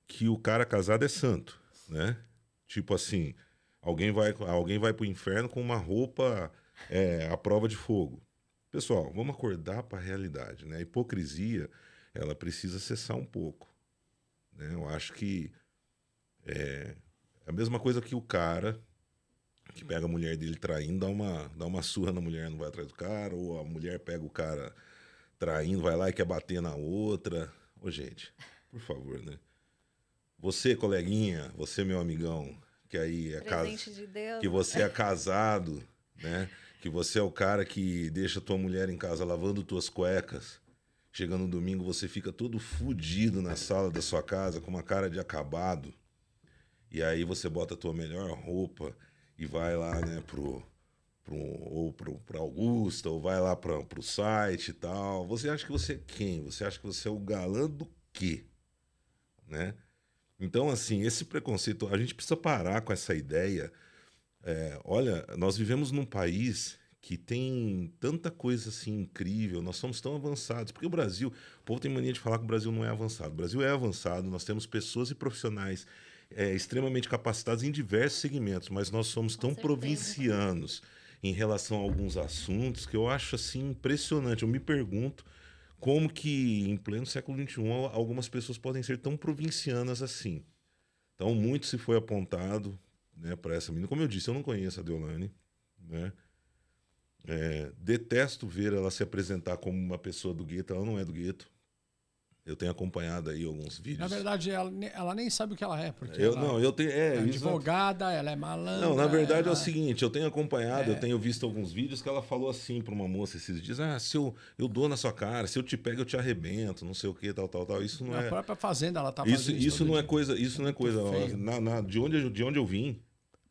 que o cara casado é santo, né? Tipo assim, alguém vai pro inferno com uma roupa à prova de fogo. Pessoal, vamos acordar para a realidade, né? A hipocrisia, ela precisa cessar um pouco, né? Eu acho que é a mesma coisa que o cara que pega a mulher dele traindo, dá uma surra na mulher, não vai atrás do cara, ou a mulher pega o cara traindo, vai lá e quer bater na outra. Ô, gente, por favor, né? Você, coleguinha, você, meu amigão, que aí é
presente de Deus,
que você é casado, né? Que você é o cara que deixa tua mulher em casa lavando tuas cuecas. Chegando no domingo, você fica todo fudido na sala da sua casa, com uma cara de acabado. E aí você bota a tua melhor roupa e vai lá, né, pra Augusta, ou vai lá pro site e tal. Você acha que você é quem? Você acha que você é o galã do quê? Né? Então, assim, esse preconceito, a gente precisa parar com essa ideia. Olha, nós vivemos num país que tem tanta coisa assim incrível, nós somos tão avançados, porque o povo tem mania de falar que o Brasil não é avançado. O Brasil é avançado, nós temos pessoas e profissionais extremamente capacitados em diversos segmentos, mas nós somos tão provincianos em relação a alguns assuntos que eu acho assim impressionante. Eu me pergunto como que em pleno século XXI algumas pessoas podem ser tão provincianas assim. Então, muito se foi apontado, né, para essa menina. Como eu disse, eu não conheço a Deolane, né? Detesto ver ela se apresentar como uma pessoa do gueto. Ela não é do gueto. Eu tenho acompanhado aí alguns vídeos.
Na verdade, ela nem sabe o que ela é. Porque
eu tenho,
é advogada, ela é malandra.
Não, na verdade é o seguinte, eu tenho acompanhado, eu tenho visto alguns vídeos que ela falou assim para uma moça esses dias, se eu dou na sua cara, se eu te pego eu te arrebento, não sei o que, tal. Isso não
na própria fazenda ela tá
fazendo
isso.
Isso não é coisa, de onde eu vim.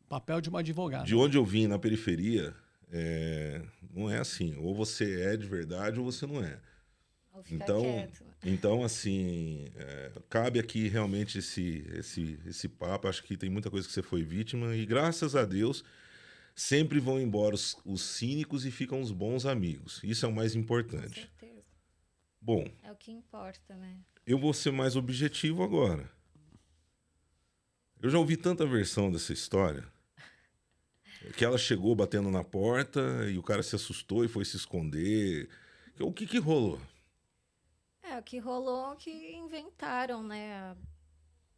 Papel de uma advogada.
De onde eu vim, na periferia, não é assim. Ou você é de verdade ou você não é. Então, assim, cabe aqui realmente esse papo. Acho que tem muita coisa que você foi vítima e, graças a Deus, sempre vão embora os cínicos e ficam os bons amigos. Isso é o mais importante.
Com certeza.
Bom,
é o que importa, né?
Eu vou ser mais objetivo agora. Eu já ouvi tanta versão dessa história que ela chegou batendo na porta e o cara se assustou e foi se esconder. O que rolou?
O que rolou que inventaram, né,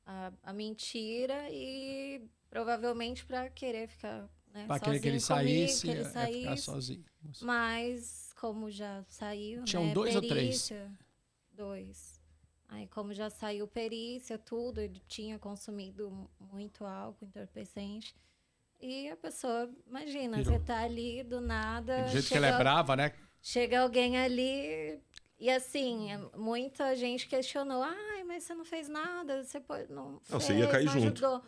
a mentira e provavelmente para querer ficar, né,
para querer que ele saísse, ficar sozinho.
Mas como já saiu,
tinham
né,
2
perícia,
ou 3?
2. Aí como já saiu perícia, tudo, ele tinha consumido muito álcool entorpecente. E a pessoa, imagina, você tá ali do nada.
Do jeito que ela é brava, né?
Chega alguém ali. E assim, muita gente questionou. Mas você não fez nada, você não fez,
você ia cair junto.
Ajudou.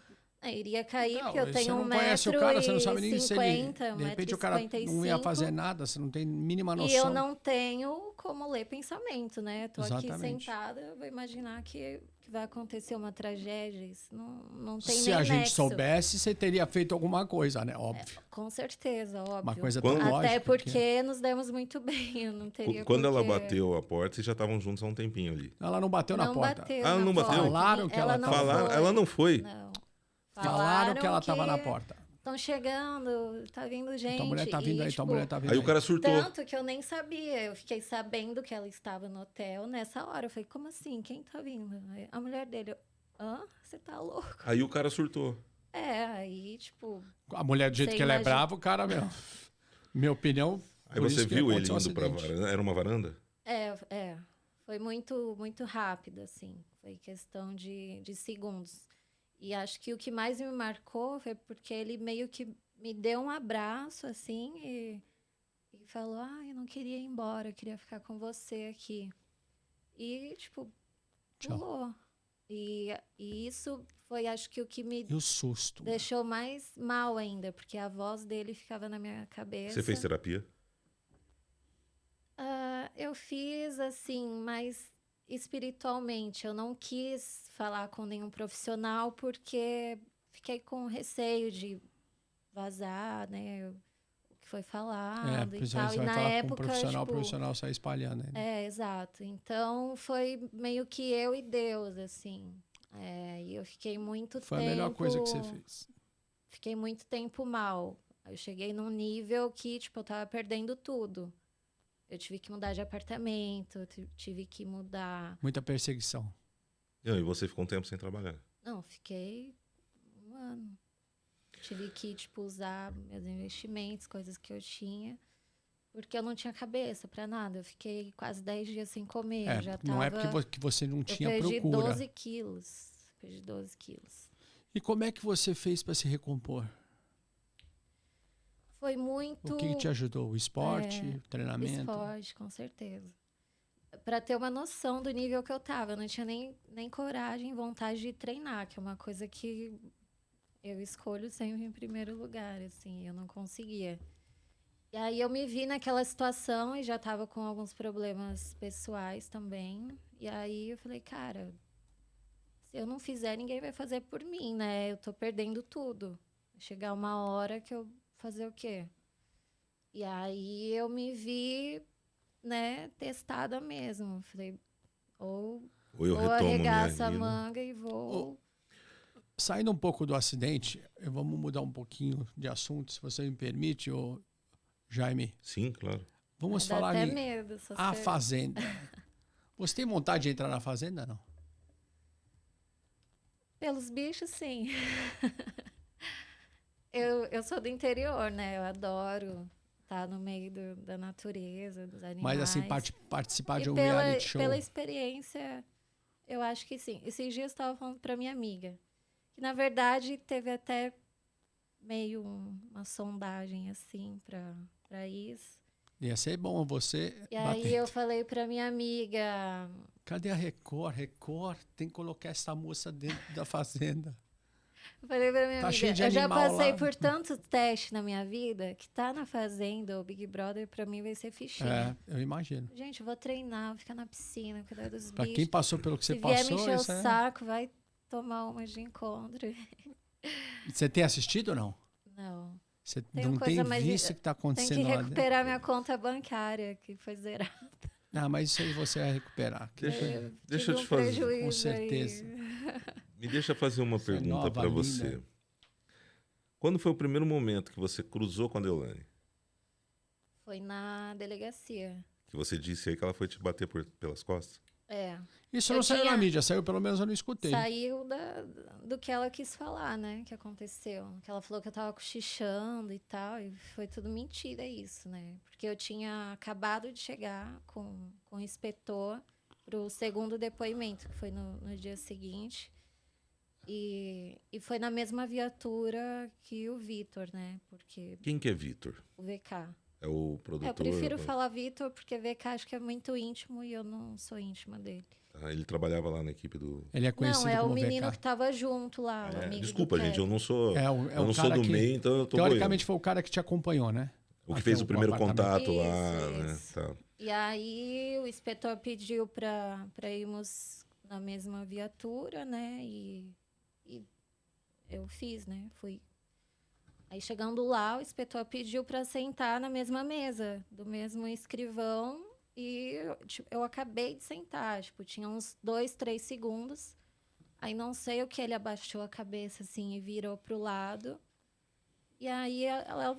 Iria cair,
Não,
porque eu
você
tenho
não
1,50
conhece o cara, você não sabe nem se ele...
1,50
De repente o cara não ia fazer nada, você não tem mínima noção.
E eu não tenho como ler pensamento, né? Tô aqui
Exatamente.
sentada, eu vou imaginar que vai acontecer uma tragédia. Isso não tem
Se
nem
a gente
nexo.
soubesse, você teria feito alguma coisa, né? Óbvio.
Com certeza, óbvio.
Uma coisa
Quando-
tão
Até
lógica.
porque nos demos muito bem. Eu não teria
Quando ela
porquê.
bateu a porta, vocês já estavam juntos há um tempinho ali.
Ela não bateu na
Não
porta.
bateu
Ah,
na
não bateu?
porta.
Falaram que ela
não
Falaram,
foi.
ela não foi.
Não.
Falaram que ela estava na porta.
Estão chegando, tá vindo gente.
Tua mulher tá vindo aí, tua
tipo,
mulher tá vindo
Aí
aí.
o cara surtou.
Tanto que eu nem sabia. Eu fiquei sabendo que ela estava no hotel nessa hora. Eu falei, como assim? Quem tá vindo? Aí, a mulher dele, hã? Você tá louco?
Aí o cara surtou.
Aí, tipo...
A mulher, do jeito
Você
que ela é
imagina-
brava, o cara, meu... Minha opinião...
Aí
por
você
isso que
viu ele
aconteceu o
indo pra
acidente.
varanda. Era uma varanda?
Foi muito, muito rápido, assim. Foi questão de segundos. E acho que o que mais me marcou foi porque ele meio que me deu um abraço, assim, e falou, eu não queria ir embora, eu queria ficar com você aqui. E, tipo,
Tchau.
pulou. E isso foi, acho que, o que me
E o susto.
deixou mais mal ainda, porque a voz dele ficava na minha cabeça.
Você fez terapia?
Eu fiz, assim, mas espiritualmente. Eu não quis falar com nenhum profissional porque fiquei com receio de vazar, né? O que foi falado e
Você
tal. E
vai
na
falar
época,
com um profissional, o
tipo,
profissional sai espalhando. Né?
exato. Então, foi meio que eu e Deus, assim. E eu fiquei muito
Foi
tempo...
a melhor coisa que você fez.
Fiquei muito tempo mal. Eu cheguei num nível que, tipo, eu tava perdendo tudo. Eu tive que mudar de apartamento, tive que mudar...
Muita perseguição.
E você ficou um tempo sem trabalhar.
Não, fiquei 1 ano. Tive que, tipo, usar meus investimentos, coisas que eu tinha, porque eu não tinha cabeça pra nada. Eu fiquei quase 10 dias sem comer. Eu já
não é
tava...
porque você não tinha
eu perdi
procura.
12 quilos. Perdi 12 quilos.
E como é que você fez para se recompor?
Foi muito...
O que te ajudou? O esporte, o treinamento?
Esporte, com certeza. Para ter uma noção do nível que eu tava. Eu não tinha nem coragem, vontade de treinar, que é uma coisa que eu escolho sempre em primeiro lugar, assim. Eu não conseguia. E aí eu me vi naquela situação e já tava com alguns problemas pessoais também. E aí eu falei, cara, se eu não fizer, ninguém vai fazer por mim, né? Eu tô perdendo tudo. Vai chegar uma hora que eu fazer o quê? E aí eu me vi, né, testada mesmo. Falei, ou
eu retomo
arregaço
minha
a
vida.
manga e vou...
Saindo um pouco do acidente, vamos mudar um pouquinho de assunto, se você me permite, ô Jaime.
Sim, claro.
Vamos
Dá
falar
até
em
medo.
A Fazenda. Você tem vontade de entrar na Fazenda, não?
Pelos bichos, sim. eu sou do interior, né? Eu adoro estar no meio da natureza, dos animais.
Mas assim, participar de um
pela,
reality show.
pela experiência, eu acho que sim. Esses dias eu estava falando para minha amiga, que na verdade teve até meio uma sondagem assim para isso.
Ia ser bom você
E aí eu falei para minha amiga...
Cadê a Record? Record tem que colocar essa moça dentro da Fazenda.
Eu falei pra minha
Tá
amiga,
cheio de
eu já
animal
passei
lá.
por tantos testes na minha vida que tá na Fazenda ou Big Brother, pra mim vai ser fichinha.
Eu imagino.
Gente, eu vou treinar, vou ficar na piscina, cuidar dos
Pra
bichos.
quem passou pelo que você
Se vier me
passou,
encher o
isso
saco, vai tomar uma de encontro.
Você tem assistido ou não?
Não.
Você
Tem
não
coisa
tem
mais-
visto o que tá
Tem
acontecendo
que
lá dentro?
recuperar minha conta bancária, que foi zerada.
Ah, mas isso aí você vai recuperar.
Deixa eu
Tive
te fazer.
prejuízo
Com certeza.
aí.
Me deixa fazer uma
Você é
pergunta
nova,
para você.
linda.
Quando foi o primeiro momento que você cruzou com a Deolane?
Foi na delegacia.
Que você disse aí que ela foi te bater pelas costas?
Isso
Eu
não saiu na
tinha-
mídia, saiu pelo menos eu não escutei.
Saiu do que ela quis falar, né? Que aconteceu. Que ela falou que eu tava cochichando e tal. E foi tudo mentira isso, né? Porque eu tinha acabado de chegar com o inspetor pro segundo depoimento, que foi no dia seguinte. E foi na mesma viatura que o Vitor, né? Porque
Quem que é Vitor?
o VK.
É o produtor?
Eu prefiro falar Vitor, porque VK acho que é muito íntimo e eu não sou íntima dele.
Ah, ele trabalhava lá na equipe do...
Ele é conhecido
Não, é o
como
menino
VK.
que tava junto lá, o amigo
Desculpa,
do
gente, eu
Kevin.
não sou,
É
eu não
o
sou
cara
do
que,
meio, então eu tô
teoricamente,
boiando.
foi o cara que te acompanhou, né?
O que
Até
fez o primeiro
apartamento.
contato lá, né?
Isso.
Tá.
E aí o inspetor pediu para irmos na mesma viatura, né? E eu fiz, né? Fui. Aí chegando lá, o inspetor pediu para sentar na mesma mesa, do mesmo escrivão, e eu acabei de sentar, tipo, tinha uns 2, 3 segundos. Aí não sei o que, ele abaixou a cabeça assim e virou pro lado. E aí ela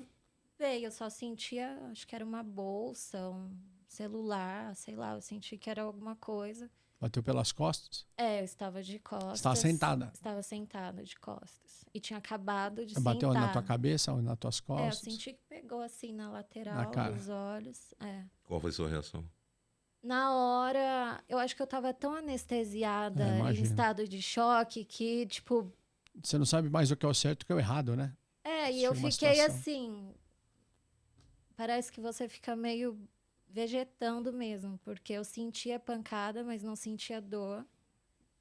veio, eu só sentia, acho que era uma bolsa, um celular, sei lá, eu senti que era alguma coisa.
Bateu pelas costas?
É, eu estava de costas.
Estava sentada?
Estava sentada de costas. E tinha acabado de
Bateu
sentar.
na tua cabeça ou nas tuas
É, eu
costas?
senti que pegou assim na lateral
Na cara.
dos olhos. É.
Qual foi a sua reação?
Na hora, eu acho que eu tava tão anestesiada, em
imagino.
estado de choque, que, tipo...
Você não sabe mais o que é o certo e o que é o errado, né?
É, e
Chega
eu
uma
fiquei
situação.
assim... Parece que você fica meio vegetando mesmo, porque eu sentia pancada, mas não sentia dor.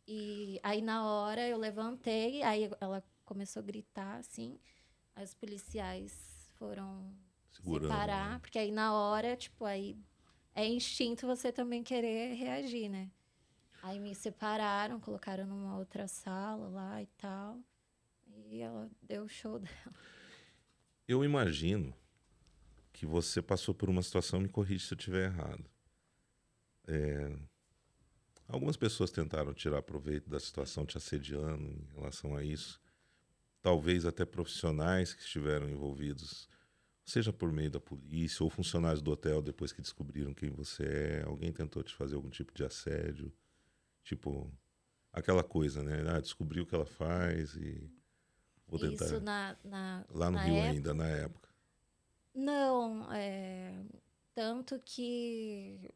E aí, na hora, eu levantei, aí ela começou a gritar, assim. Aí os policiais foram
Segurando,
separar,
né?
porque aí, na hora, tipo, aí é instinto você também querer reagir, né? Aí me separaram, colocaram numa outra sala lá e tal. E ela deu o show dela.
Eu imagino que você passou por uma situação, me corrige se eu estiver errado. Algumas pessoas tentaram tirar proveito da situação te assediando em relação a isso. Talvez até profissionais que estiveram envolvidos, seja por meio da polícia ou funcionários do hotel depois que descobriram quem você é. Alguém tentou te fazer algum tipo de assédio. Tipo, aquela coisa, né? Ah, descobri o que ela faz e vou tentar...
Isso
Lá no
na
Rio
época?
ainda, na época.
Não, tanto que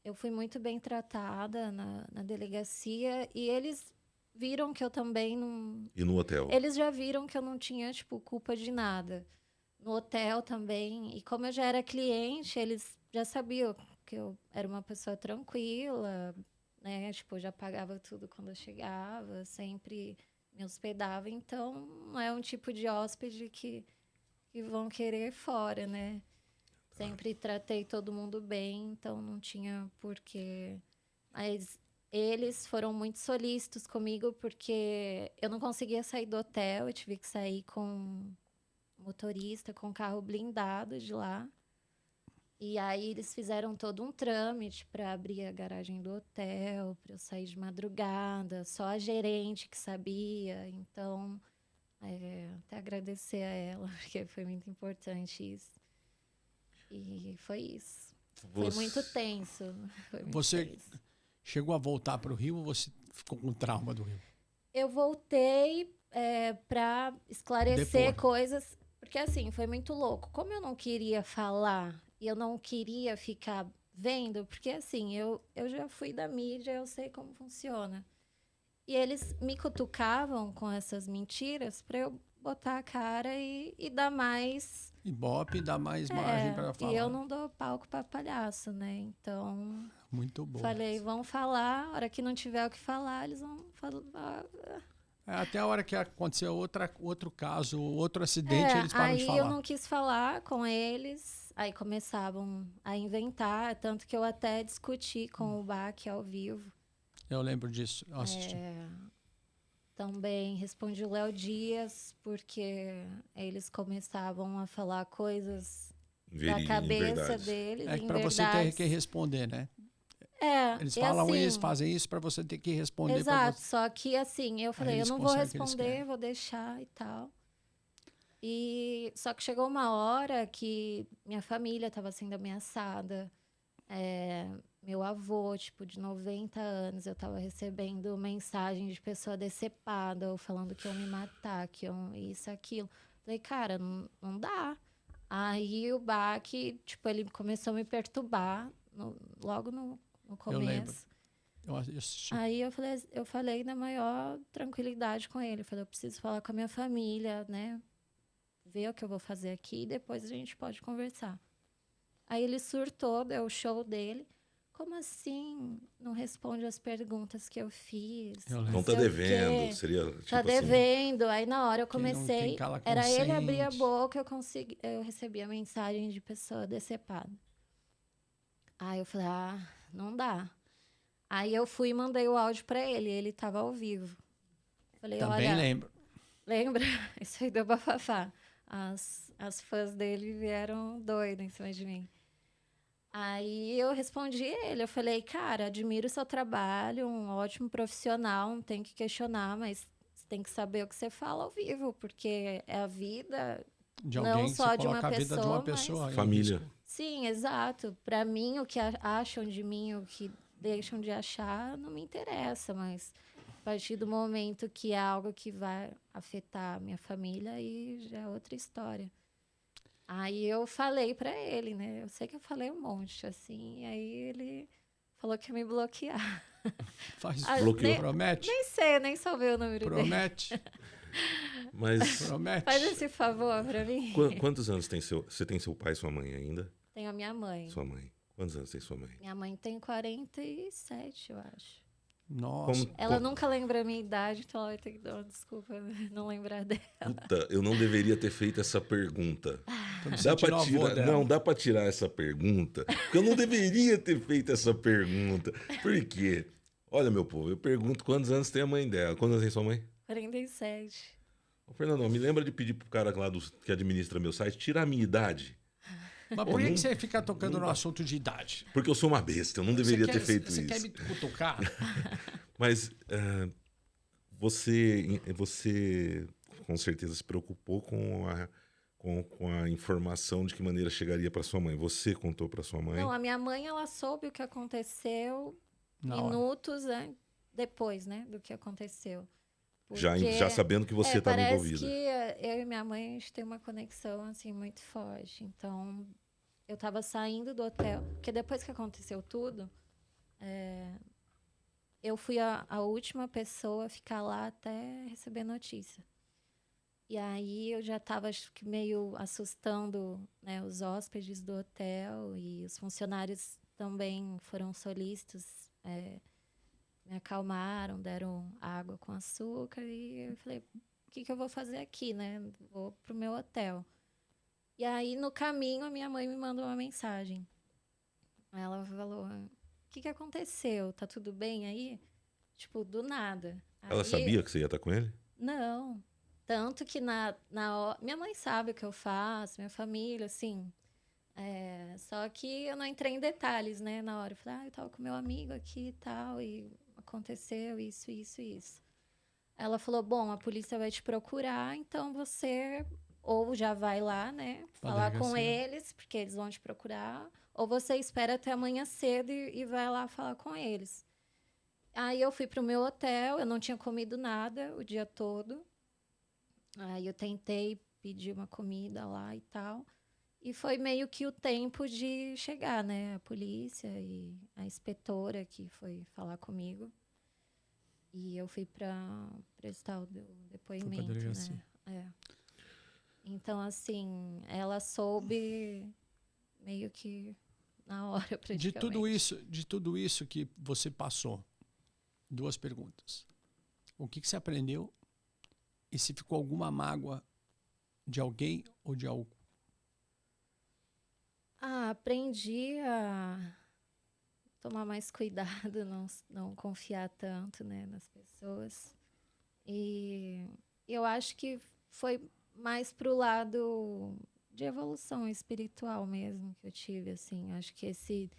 eu fui muito bem tratada na delegacia e eles viram que eu também não...
E no hotel?
Eles já viram que eu não tinha, tipo, culpa de nada. No hotel também. E como eu já era cliente, eles já sabiam que eu era uma pessoa tranquila, né? Tipo, eu já pagava tudo quando eu chegava, sempre me hospedava. Então, não é um tipo de hóspede que vão querer fora, né? Sempre tratei todo mundo bem, então não tinha porquê. Mas eles foram muito solícitos comigo, porque eu não conseguia sair do hotel, eu tive que sair com motorista, com carro blindado de lá. E aí eles fizeram todo um trâmite para abrir a garagem do hotel, para eu sair de madrugada, só a gerente que sabia. Então, até agradecer a ela, porque foi muito importante isso. E foi isso. Foi muito tenso. Foi muito
Você
tenso.
chegou a voltar para o Rio ou você ficou com trauma do Rio?
Eu voltei para esclarecer
Depor.
coisas, porque assim, foi muito louco. Como eu não queria falar e eu não queria ficar vendo, porque assim, eu já fui da mídia, eu sei como funciona. E eles me cutucavam com essas mentiras para eu botar a cara e dar mais...
Ibope dá mais margem para falar.
E eu não dou palco para palhaço, né? Então,
Muito bom.
falei, vão falar, a hora que não tiver o que falar, eles vão falar.
Até a hora que aconteceu outro caso, outro acidente, eles param de
Aí
falar.
eu não quis falar com eles, aí começavam a inventar, tanto que eu até discuti com o Bach ao vivo.
Eu lembro disso, eu assisti.
Também respondi o Léo Dias, porque eles começavam a falar coisas da cabeça deles,
É que
em
para você ter
verdades.
que responder, né? Eles
e
falam
assim,
isso, fazem isso para você ter que responder.
exato, só que assim, eu falei, eu
eles
não vou
conseguem o que eles
responder,
querem.
vou deixar e tal. E só que chegou uma hora que minha família estava sendo ameaçada. Meu avô, tipo, de 90 anos, eu estava recebendo mensagem de pessoa decepada, ou falando que iam me matar, que iam isso, aquilo. Falei, cara, não dá. Aí o Bach, tipo, ele começou a me perturbar logo no começo.
Eu lembro. Eu assisti.
Aí eu falei na maior tranquilidade com ele. Eu falei, eu preciso falar com a minha família, né? Ver o que eu vou fazer aqui e depois a gente pode conversar. Aí ele surtou, deu o show dele, como assim não responde as perguntas que eu fiz?
Eu
Não
lembro.
Então tá
sei o
devendo.
quê.
Seria tipo
Tá
assim.
devendo. Aí na hora eu
Quem não tem,
comecei,
cala
era ele abrir a
consente.
boca, eu recebia mensagem de pessoa decepada. Aí eu falei, não dá. Aí eu fui e mandei o áudio pra ele tava ao vivo. Falei,
Também
olha,
lembro.
lembra? Isso aí deu bafafá. As fãs dele vieram doidas em cima de mim. Aí eu respondi ele, eu falei, cara, admiro o seu trabalho, um ótimo profissional, não tem que questionar, mas você tem que saber o que você fala ao vivo, porque é a vida,
De
não
alguém que você
só de uma
coloca a vida de uma
pessoa, mas...
pessoa em
Família.
risco.
Sim, exato. Para mim, o que acham de mim, o que deixam de achar, não me interessa, mas a partir do momento que é algo que vai afetar a minha família, aí já é outra história. Aí eu falei pra ele, né? Eu sei que eu falei um monte, assim, e aí ele falou que ia me bloquear.
Faz,
Bloqueou.
promete?
Nem sei, nem salvei o número dele.
Promete?
Mas
Promete?
Faz esse favor pra mim.
quantos anos tem você tem seu pai e sua mãe ainda?
Tenho a minha mãe.
Sua mãe. Quantos anos tem sua mãe?
Minha mãe tem 47, eu acho.
Nossa.
Ela nunca lembra a minha idade, então ela vai ter que dar uma desculpa não lembrar dela.
Puta, eu não deveria ter feito essa pergunta.
Tô me
Dá
sentindo
pra
avô
tirar,
dela.
não, dá pra tirar essa pergunta, porque eu não deveria ter feito essa pergunta. Por quê? Olha, meu povo, eu pergunto quantos anos tem a mãe dela. Quantos anos tem sua mãe?
47.
Ô, Fernando, me lembra de pedir pro cara lá que administra meu site tirar a minha idade.
Mas por que você fica tocando no assunto de idade?
Porque eu sou uma besta, eu não deveria ter feito
Você
isso.
quer me cutucar?
Mas você com certeza se preocupou com a informação de que maneira chegaria para sua mãe. Você contou para sua mãe?
Não, a minha mãe, ela soube o que aconteceu
Na hora.
minutos depois, né, do que aconteceu.
Já
Porque,
sabendo que você estava
parece
envolvida.
que eu e minha mãe, a gente tem uma conexão, assim, muito forte. Então, eu tava saindo do hotel, porque depois que aconteceu tudo, eu fui a última pessoa a ficar lá até receber notícia. E aí eu já estava, acho que, meio assustando, né, os hóspedes do hotel, e os funcionários também foram solícitos, me acalmaram, deram água com açúcar, e eu falei, o que eu vou fazer aqui, né? Vou pro meu hotel. E aí, no caminho, a minha mãe me mandou uma mensagem. Ela falou, o que aconteceu? Tá tudo bem aí? Tipo, do nada.
Ela sabia que você ia estar com ele?
Não. Tanto que na hora... Minha mãe sabe o que eu faço, minha família, assim. Só que eu não entrei em detalhes, né? Na hora eu falei, eu tava com meu amigo aqui e tal, e aconteceu isso, isso, isso. Ela falou, bom, a polícia vai te procurar, então você ou já vai lá, né? Falar com eles, porque eles vão te procurar, ou você espera até amanhã cedo e vai lá falar com eles. Aí eu fui pro meu hotel, eu não tinha comido nada o dia todo. Aí eu tentei pedir uma comida lá e tal. E foi meio que o tempo de chegar, né? A polícia e a inspetora que foi falar comigo. E eu fui para prestar o depoimento, né? Então, assim, ela soube meio que na hora, praticamente.
De tudo isso que você passou, 2 perguntas. O que você aprendeu e se ficou alguma mágoa de alguém ou de algo?
Aprendi a tomar mais cuidado, não confiar tanto, né, nas pessoas. E eu acho que foi mais pro lado de evolução espiritual mesmo que eu tive, assim. Acho que esses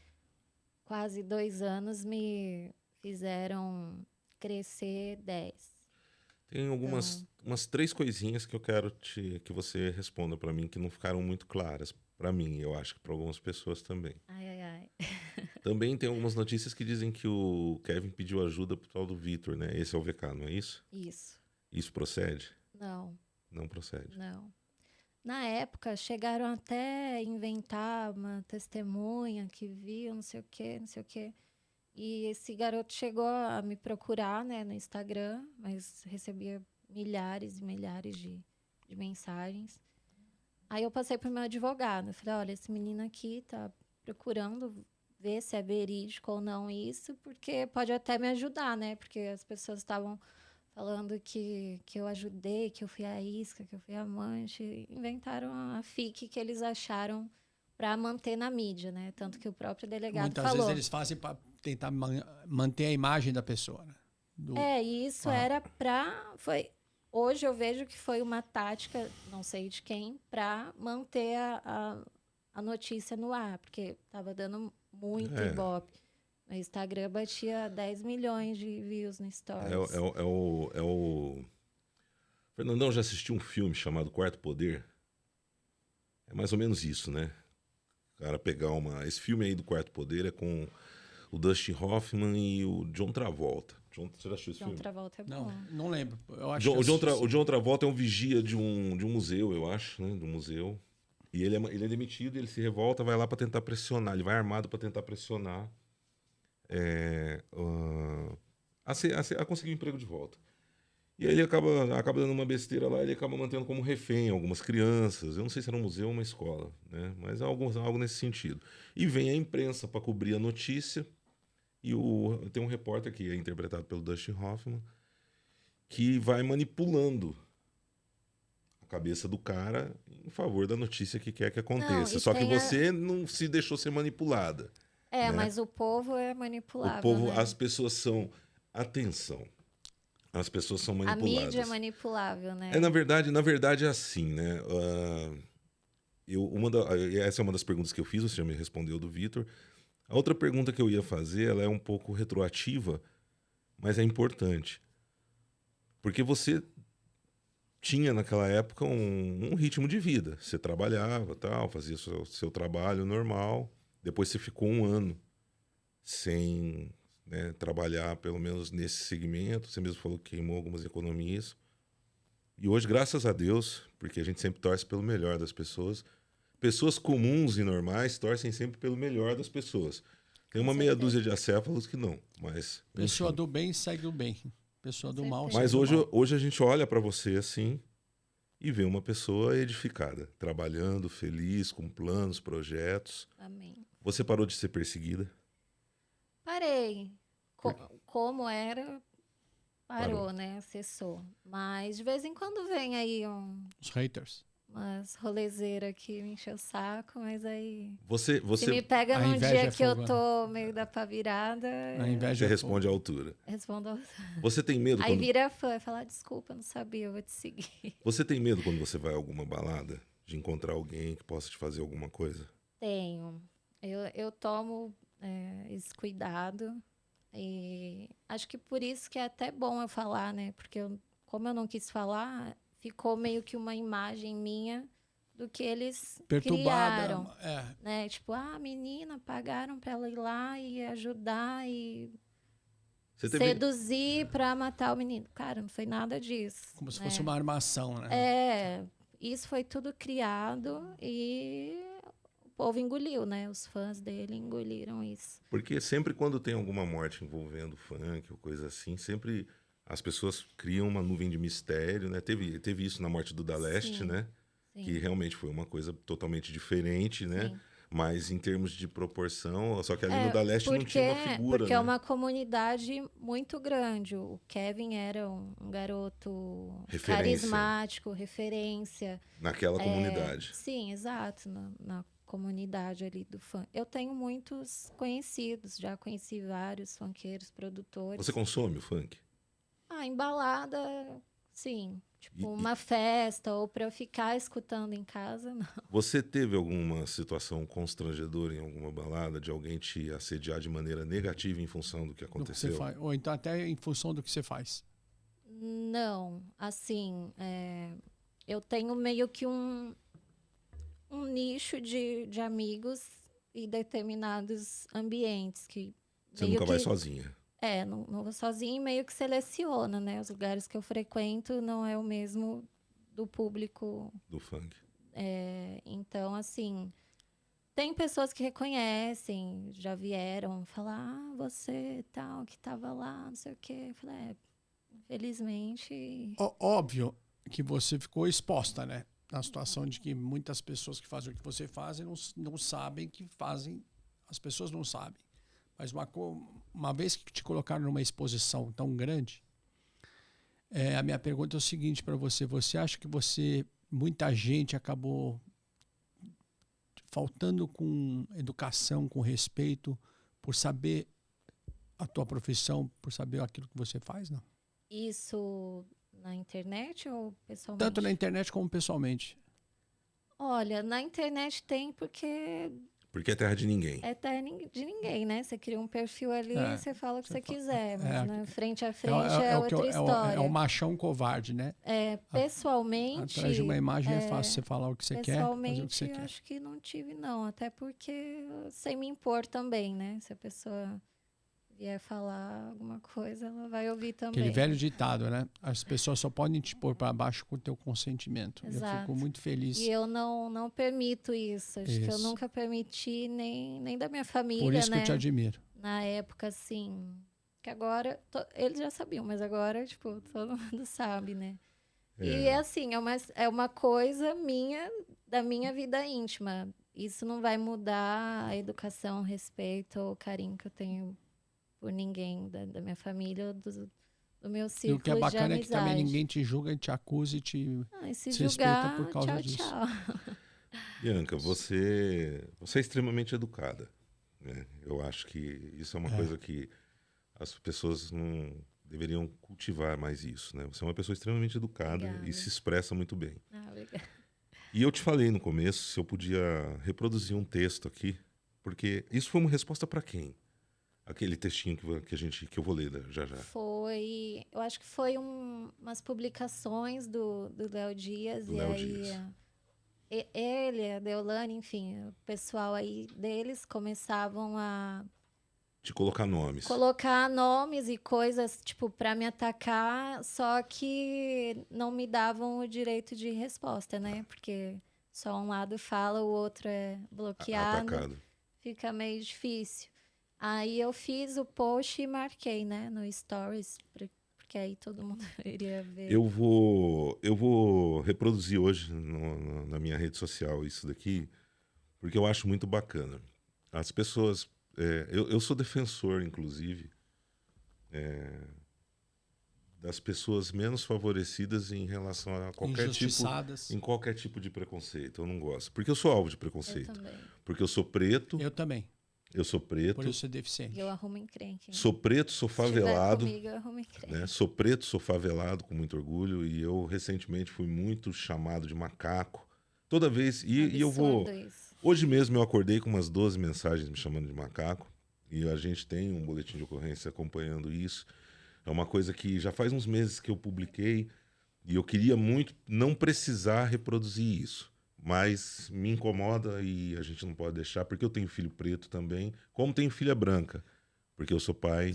quase 2 anos me fizeram crescer 10.
Tem umas 3 coisinhas que eu quero que você responda para mim que não ficaram muito claras. Para mim, eu acho que para algumas pessoas também.
Ai.
Também tem algumas notícias que dizem que o Kevin pediu ajuda pro tal do Vitor, né? Esse é o VK, não é isso?
Isso.
Isso procede?
Não.
Não procede.
Não. Na época, chegaram até a inventar uma testemunha que viu não sei o quê. E esse garoto chegou a me procurar, né, no Instagram, mas recebia milhares e milhares de mensagens. Aí eu passei pro meu advogado. Eu falei, olha, esse menino aqui tá procurando ver se é verídico ou não isso, porque pode até me ajudar, né? Porque as pessoas estavam falando que eu ajudei, que eu fui a isca, que eu fui a amante. Inventaram a fic que eles acharam para manter na mídia, né? Tanto que o próprio delegado
Muitas
falou.
vezes eles fazem para tentar manter a imagem da pessoa, né?
E isso era para... Hoje eu vejo que foi uma tática, não sei de quem, para manter a notícia no ar, porque estava dando muito ibope. O Instagram batia 10 milhões de views no Stories.
O Fernandão já assistiu um filme chamado Quarto Poder? É mais ou menos isso, né? O cara pegar esse filme aí do Quarto Poder é com o Dustin Hoffman e o John Travolta. Você já assistiu esse filme?
John Travolta é bom.
Não lembro. Eu acho
o John Travolta é um vigia de um museu, eu acho, né? De um museu. E ele é demitido, ele se revolta, vai lá para tentar pressionar. Ele vai armado para tentar pressionar a conseguir um emprego de volta. E aí ele acaba dando uma besteira lá, ele acaba mantendo como refém algumas crianças. Eu não sei se era um museu ou uma escola, né? Mas algo nesse sentido. E vem a imprensa para cobrir a notícia. E tem um repórter que é interpretado pelo Dustin Hoffman, que vai manipulando a cabeça do cara em favor da notícia que quer que aconteça.
Não,
só que você não se deixou ser manipulada. Né?
Mas o povo é manipulável.
O povo,
né?
as pessoas são... Atenção. As pessoas são manipuladas.
A mídia é manipulável, né?
Na verdade é assim, né? Essa é uma das perguntas que eu fiz, você já me respondeu do Vitor. A outra pergunta que eu ia fazer, ela é um pouco retroativa, mas é importante. Porque você tinha naquela época um ritmo de vida. Você trabalhava, fazia seu trabalho normal. Depois você ficou um ano sem... né, trabalhar pelo menos nesse segmento. Você mesmo falou que queimou algumas economias. E hoje, graças a Deus, porque a gente sempre torce pelo melhor das pessoas, pessoas comuns e normais torcem sempre pelo melhor das pessoas. Tem uma meia dúzia de acéfalos que não, mas...
Pessoa do bem segue o bem. Pessoa do mal segue
mas
o mal.
hoje a gente olha para você assim e vê uma pessoa edificada, trabalhando, feliz, com planos, projetos.
Amém.
Você parou de ser perseguida?
Parei. Como era, parou, né? Cessou. Mas de vez em quando vem aí
os haters.
Umas rolezeiras que me enchem o saco, mas aí...
Você
Se me pega num dia que eu
fogo,
tô meio da pá virada...
A inveja
você responde à altura.
Respondo...
Você tem medo
Aí
quando...
vira fã e fala, desculpa, não sabia, eu vou te seguir.
Você tem medo quando você vai a alguma balada de encontrar alguém que possa te fazer alguma coisa?
Tenho. Eu tomo esse cuidado. E acho que por isso que é até bom eu falar, né? Porque como eu não quis falar, ficou meio que uma imagem minha do que eles
perturbada,
criaram. Né? Tipo, menina, pagaram pra ela ir lá e ajudar e seduzir pra matar o menino. Cara, não foi nada disso.
Como se fosse uma armação, né?
Isso foi tudo criado e... O povo engoliu, né? Os fãs dele engoliram isso.
Porque sempre quando tem alguma morte envolvendo funk ou coisa assim, sempre as pessoas criam uma nuvem de mistério, né? Teve isso na morte do Da Leste, né? Sim. Que realmente foi uma coisa totalmente diferente, né? Sim. Mas em termos de proporção, só que ali no Da Leste não tinha uma figura,
porque
né?
É uma comunidade muito grande. O Kevin era um garoto carismático, referência.
Naquela comunidade.
Sim, exato. Na comunidade ali do funk. Eu tenho muitos conhecidos, já conheci vários funkeiros, produtores.
Você consome o funk?
Em balada, sim. Tipo, uma festa, ou para eu ficar escutando em casa, não.
Você teve alguma situação constrangedora em alguma balada, de alguém te assediar de maneira negativa em função do que aconteceu?
Do que você faz. Ou então até em função do que você faz?
Não, assim, eu tenho meio que um nicho de amigos e determinados ambientes que...
Você nunca vai sozinha.
Não vou sozinha e meio que seleciona, né? Os lugares que eu frequento não é o mesmo do público...
Do funk.
Então, assim, tem pessoas que reconhecem, já vieram falar, você tal, que tava lá, não sei o quê. Eu falei, infelizmente...
Óbvio que você ficou exposta, né? Na situação de que muitas pessoas que fazem o que você faz não sabem que fazem as pessoas não sabem. Mas uma vez que te colocaram numa exposição tão grande, a minha pergunta é o seguinte para você. Você acha que muita gente acabou faltando com educação, com respeito, por saber a tua profissão, por saber aquilo que você faz, não?
Isso na internet ou pessoalmente?
Tanto na internet como pessoalmente.
Olha, na internet tem porque
Porque é terra de ninguém.
é terra de ninguém, né? Você cria um perfil ali e você fala o que você quiser. Mas né, frente a frente outra história.
É o machão covarde, né?
Pessoalmente...
Atrás de uma imagem é fácil você falar o que você quer, fazer o que você quer.
Pessoalmente, acho que não tive, não. Até porque sem me impor também, né? Se a pessoa vier falar alguma coisa, ela vai ouvir também.
Aquele velho ditado, né? As pessoas só podem te pôr para baixo com o teu consentimento.
Exato.
Eu fico muito feliz.
E eu não permito isso. Acho que eu nunca permiti, nem da minha família,
por isso
né?
que eu te admiro.
Na época, assim... Que agora... Eles já sabiam, mas agora, tipo, todo mundo sabe, né? E, assim, é uma coisa minha, da minha vida íntima. Isso não vai mudar a educação, o respeito ou o carinho que eu tenho por ninguém da minha família, do meu círculo de amizade.
E o que é bacana é que também ninguém te julga, te acusa e te
se
respeita
julgar,
por causa
tchau,
disso.
tchau.
Bianca, você é extremamente educada, né? Eu acho que isso é uma coisa que as pessoas não deveriam cultivar mais isso, né? Você é uma pessoa extremamente educada. Obrigada. E se expressa muito bem.
Obrigada.
E eu te falei no começo se eu podia reproduzir um texto aqui, porque isso foi uma resposta para quem? Aquele textinho que eu vou ler já já.
Eu acho que foi umas publicações do Léo Dias.
Do Léo Dias.
Ele, a Deolane, enfim, o pessoal aí deles começavam a...
Te colocar nomes.
Colocar nomes e coisas, tipo, para me atacar, só que não me davam o direito de resposta, né? Porque só um lado fala, o outro é bloqueado.
Atacado.
Fica meio difícil. Aí eu fiz o post e marquei, né, no Stories, porque aí todo mundo iria ver.
Eu vou reproduzir hoje na minha rede social isso daqui, porque eu acho muito bacana. As pessoas... eu sou defensor, inclusive, das pessoas menos favorecidas em relação a qualquer tipo de preconceito. Eu não gosto. Porque eu sou alvo de preconceito.
Eu também.
Porque eu sou preto.
Eu também.
Eu sou preto.
Por isso ser deficiente.
Eu arrumo encrenque.
Sou preto, sou favelado.
Se tiver comigo, eu arrumo encrenque.
Né? Sou preto, sou favelado, com muito orgulho. E eu, recentemente, fui muito chamado de macaco. Toda vez... E eu vou...
Isso.
Hoje mesmo eu acordei com umas 12 mensagens me chamando de macaco. E a gente tem um boletim de ocorrência acompanhando isso. É uma coisa que já faz uns meses que eu publiquei. E eu queria muito não precisar reproduzir isso. Mas me incomoda e a gente não pode deixar, porque eu tenho filho preto também, como tenho filha branca, porque eu sou pai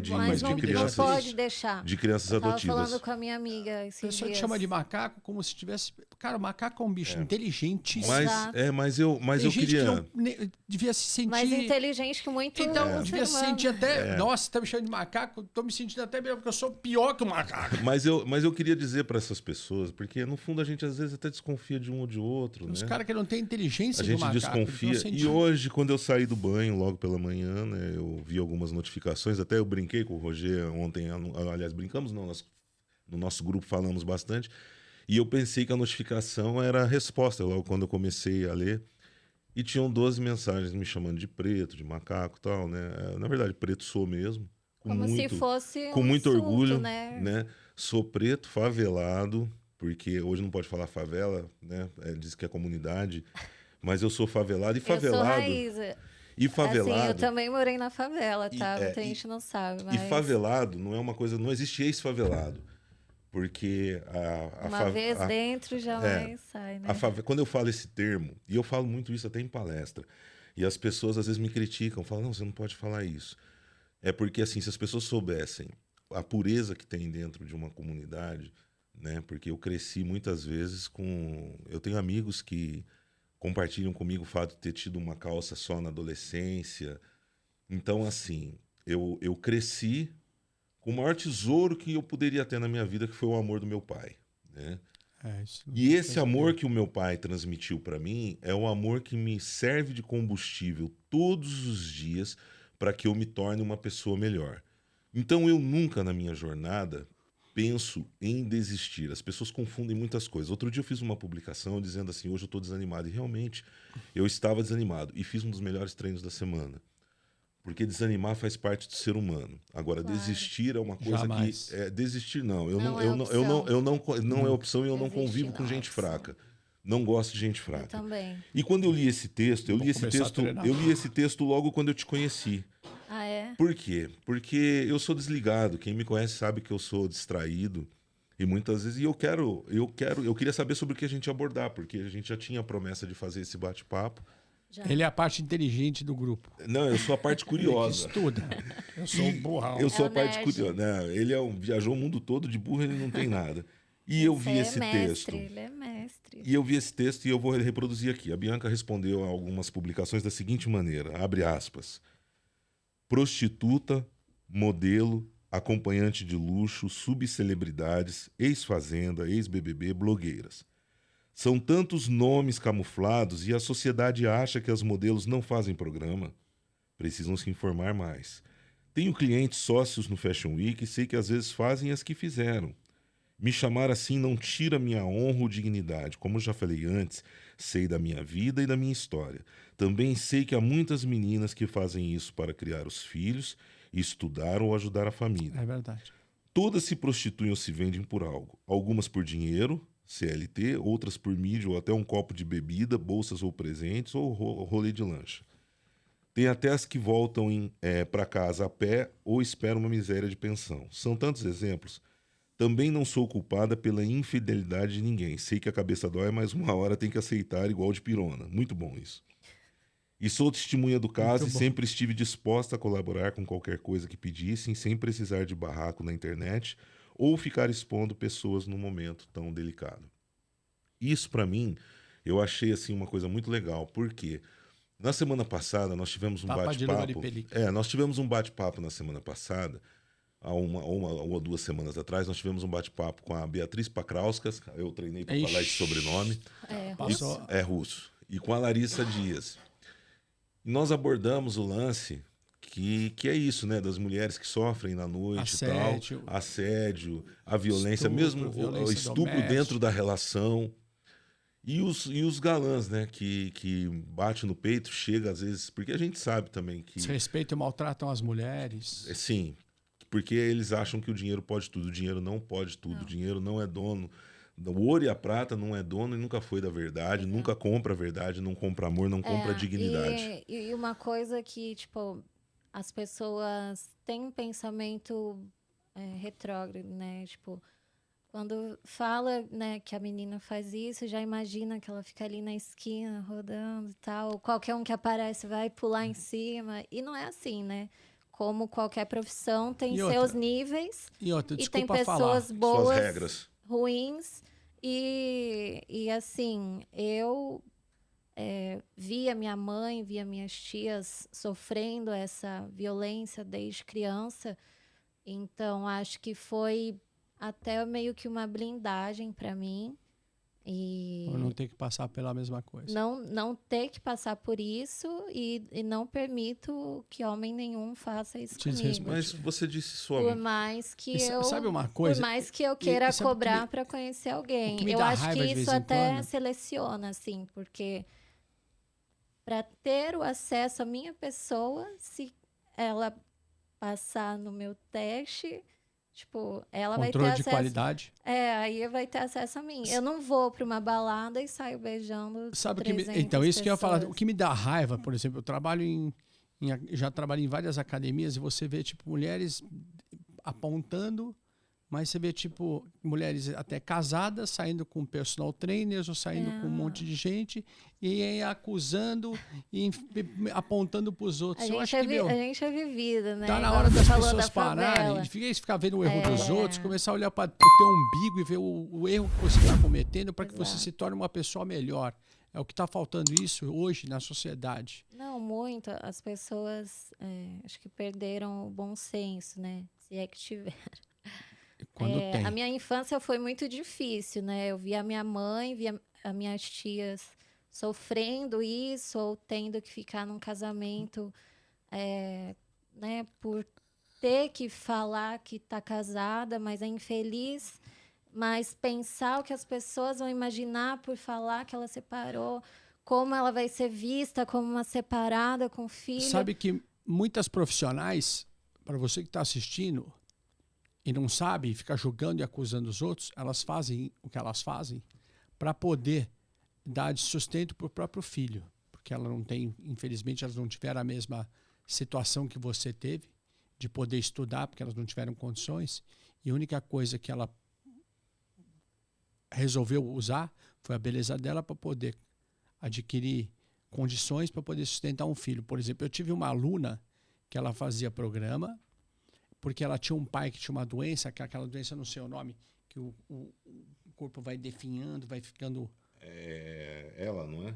de crianças,
não pode deixar.
De crianças
eu
adotivas.
Tava falando com a minha amiga esses dias.
A pessoa te chama de macaco como se tivesse... Cara, o macaco é um bicho inteligente.
Mas eu queria...
Que devia se sentir...
Mais inteligente que muito...
Então, devia se sentir até... Nossa, você tá me chamando de macaco? Tô me sentindo até melhor, porque eu sou pior que o macaco.
Mas eu queria dizer para essas pessoas, porque no fundo a gente às vezes até desconfia de um ou de outro,
Os
né?
caras que não têm inteligência
do
macaco.
A gente desconfia. E hoje, quando eu saí do banho, logo pela manhã, né, eu vi algumas notificações, até eu brinquei com o Roger ontem, aliás, brincamos não, no nosso grupo falamos bastante, e eu pensei que a notificação era a resposta, logo quando eu comecei a ler, e tinham 12 mensagens me chamando de preto, de macaco e tal, né? Na verdade, preto sou mesmo.
Como se fosse
com muito
insulto,
orgulho,
né?
Sou preto, favelado, porque hoje não pode falar favela, né? Diz que é comunidade, mas eu sou favelado e favelado.
Eu sou raiz.
E favelado.
Assim, eu também morei na favela, tá? Muita gente não sabe. Mas...
E favelado não é uma coisa. Não existe ex-favelado. Porque
uma vez dentro jamais sai, né?
Quando eu falo esse termo, e eu falo muito isso até em palestra, e as pessoas às vezes me criticam, falam, não, você não pode falar isso. É porque, assim, se as pessoas soubessem a pureza que tem dentro de uma comunidade, né? Porque eu cresci muitas vezes com... Eu tenho amigos que compartilham comigo o fato de ter tido uma calça só na adolescência. Então, assim, eu cresci com o maior tesouro que eu poderia ter na minha vida, que foi o amor do meu pai, né?
Isso não
E
tem
esse
coisa
amor
boa.
que o meu pai transmitiu para mim é o amor que me serve de combustível todos os dias para que eu me torne uma pessoa melhor. Então eu nunca na minha jornada penso em desistir. As pessoas confundem muitas coisas. Outro dia eu fiz uma publicação dizendo assim: hoje eu estou desanimado. E realmente eu estava desanimado. E fiz um dos melhores treinos da semana. Porque desanimar faz parte do ser humano. Agora,
Claro.
desistir é uma coisa
Jamais.
que. Desistir não. Eu não,
Não é
eu não, eu não,
opção.
eu não, não é
Nunca.
opção e eu não
Desistir
convivo com
não é
gente
opção.
fraca. Não gosto de gente
Eu
fraca.
também.
E quando eu li esse texto,
Vou começar a treinar.
eu li esse texto logo quando eu te conheci.
Ah, é?
Por quê? Porque eu sou desligado. Quem me conhece sabe que eu sou distraído. E muitas vezes eu queria saber sobre o que a gente ia abordar, porque a gente já tinha a promessa de fazer esse bate-papo.
Já.
Ele é a parte inteligente do grupo.
Não, eu sou a parte
Ele que
curiosa.
estuda. Eu sou um burrão.
Eu sou
É
a
o
parte
nerd.
curiosa. Né? Ele viajou o mundo todo, de burro ele não tem nada. E eu vi esse texto.
Ele é mestre.
E eu vi esse texto e eu vou reproduzir aqui. A Bianca respondeu a algumas publicações da seguinte maneira, abre aspas. Prostituta, modelo, acompanhante de luxo, subcelebridades, ex-fazenda, ex-BBB, blogueiras. São tantos nomes camuflados e a sociedade acha que as modelos não fazem programa. Precisam se informar mais. Tenho clientes sócios no Fashion Week e sei que às vezes fazem as que fizeram. Me chamar assim não tira minha honra ou dignidade. Como eu já falei antes, sei da minha vida e da minha história. Também sei que há muitas meninas que fazem isso para criar os filhos, estudar ou ajudar a família.
É verdade.
Todas se prostituem ou se vendem por algo. Algumas por dinheiro, CLT, outras por mídia ou até um copo de bebida, bolsas ou presentes ou rolê de lancha. Tem até as que voltam para casa a pé ou esperam uma miséria de pensão. São tantos exemplos. Também não sou culpada pela infidelidade de ninguém. Sei que a cabeça dói, mas uma hora tem que aceitar igual de pirona. Muito bom isso. E sou testemunha do caso
Muito
e
bom.
sempre estive disposta a colaborar com qualquer coisa que pedissem, sem precisar de barraco na internet ou ficar expondo pessoas num momento tão delicado. Isso, para mim, eu achei assim uma coisa muito legal, porque na semana passada nós tivemos um
Tapa de luva de
bate-papo.
pelica.
Nós tivemos um bate-papo na semana passada. Há uma ou 2 semanas atrás, nós tivemos um bate-papo com a Beatriz Pakrauskas. Eu treinei para falar esse sobrenome.
É,
Passou.
É russo. E com a Larissa Dias. E nós abordamos o lance que é isso, né? Das mulheres que sofrem na noite
Assédio.
e tal. Assédio, a violência,
Estupro,
mesmo o
violência
estupro
doméstica.
dentro da relação. E os galãs, né? Que bate no peito, chega às vezes... Porque a gente sabe também que...
Desrespeitam e maltratam as mulheres.
Sim, porque eles acham que o dinheiro pode tudo. O dinheiro não pode tudo.
Não.
O dinheiro não é dono. O ouro e a prata não é dono e nunca foi da verdade. Nunca compra a verdade, não compra amor, não compra dignidade.
E uma coisa que, tipo, as pessoas têm um pensamento retrógrado, né? Tipo, quando fala, né, que a menina faz isso, já imagina que ela fica ali na esquina rodando e tal. Qualquer um que aparece vai pular em cima. E não é assim, né? Como qualquer profissão tem
E
seus
outra?
níveis
E outra,
e tem
desculpa falar.
pessoas
Suas
boas,
regras.
ruins. E assim, eu via minha mãe, via minhas tias sofrendo essa violência desde criança. Então, acho que foi até meio que uma blindagem para mim. E
Ou não ter que passar pela mesma coisa.
não ter que passar por isso e não permito que homem nenhum faça isso comigo.
Desrespeito.
Mas você disse sua...
Por mais que
E
eu...
sabe uma coisa?
Por mais que eu queira
sabe o que
cobrar
me-
para conhecer
o
alguém.
que me
Eu
dá
acho
raiva
que
de
isso
vez em
até
quando?
seleciona, assim, porque para ter o acesso à minha pessoa, se ela passar no meu teste, tipo, ela vai ter
Controle de
acesso.
qualidade.
Aí vai ter acesso a mim. Eu não vou para uma balada e saio beijando.
Sabe o que
300
então, isso que eu ia falar.
pessoas.
O que me dá raiva, por exemplo, eu trabalho já trabalhei em várias academias e você vê, tipo, mulheres apontando, mas você vê, tipo, mulheres até casadas saindo com personal trainers ou saindo com um monte de gente e aí acusando e apontando pros outros. Eu acho que, meu,
A gente é vivida, né?
tá na
Igual
hora
você
das
falou
pessoas
da
pararem
favela.
e ficar vendo o erro dos outros, começar a olhar para o teu umbigo e ver o erro que você está cometendo para que você
Exato.
se torne uma pessoa melhor. É o que está faltando isso hoje na sociedade.
Não, muito. As pessoas acho que perderam o bom senso, né? Se é que tiver.
Quando tem.
A minha infância foi muito difícil, né? Eu via a minha mãe, via as minhas tias sofrendo isso, ou tendo que ficar num casamento, né? Por ter que falar que tá casada, mas é infeliz. Mas pensar o que as pessoas vão imaginar por falar que ela separou, como ela vai ser vista como uma separada com filho.
Sabe que muitas profissionais, para você que está assistindo e não sabe, fica julgando e acusando os outros, elas fazem o que elas fazem para poder dar de sustento para o próprio filho. Porque ela não tem, infelizmente, elas não tiveram a mesma situação que você teve, de poder estudar, porque elas não tiveram condições. E a única coisa que ela resolveu usar foi a beleza dela para poder adquirir condições para poder sustentar um filho. Por exemplo, eu tive uma aluna que ela fazia programa porque ela tinha um pai que tinha uma doença, que aquela doença, não sei o nome, que o corpo vai definhando, vai ficando...
Ela, não é?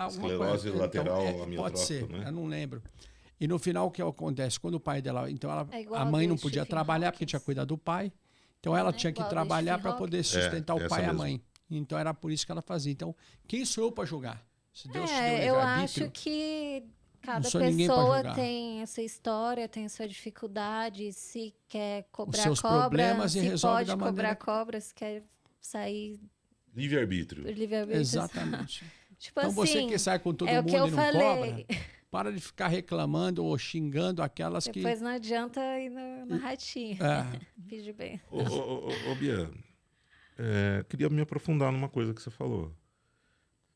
Esclerose
lateral
amiotrófica, pode ser,
né?
Eu não lembro. E no final, o que acontece? Quando o pai dela... Então,
igual
a mãe não
do
podia
Stephen
trabalhar
Hawking.
porque tinha que cuidar do pai. Então, ela tinha que
Igual do
trabalhar
Stephen
para
Hawking.
poder sustentar o
essa
pai e a
mesmo.
mãe. Então, era por isso que ela fazia. Então, quem sou eu para julgar? Se Deus te deu
Eu
livre-arbítrio,
acho que cada
sou ninguém pra
pessoa
julgar.
tem a sua história, tem a sua dificuldade. Se quer cobrar
seus
cobra,
problemas e
se
resolve
pode
da
cobrar
maneira-
cobra, se quer sair
Livre-arbítrio.
por livre-arbítrio.
Exatamente.
Tipo
Então, você
assim,
que sai com todo
é o
mundo
que eu
e não
falei.
cobra, para de ficar reclamando ou xingando aquelas que...
Depois não adianta ir no ratinho.
É,
Pedir bem.
Ô, Bia, queria me aprofundar numa coisa que você falou.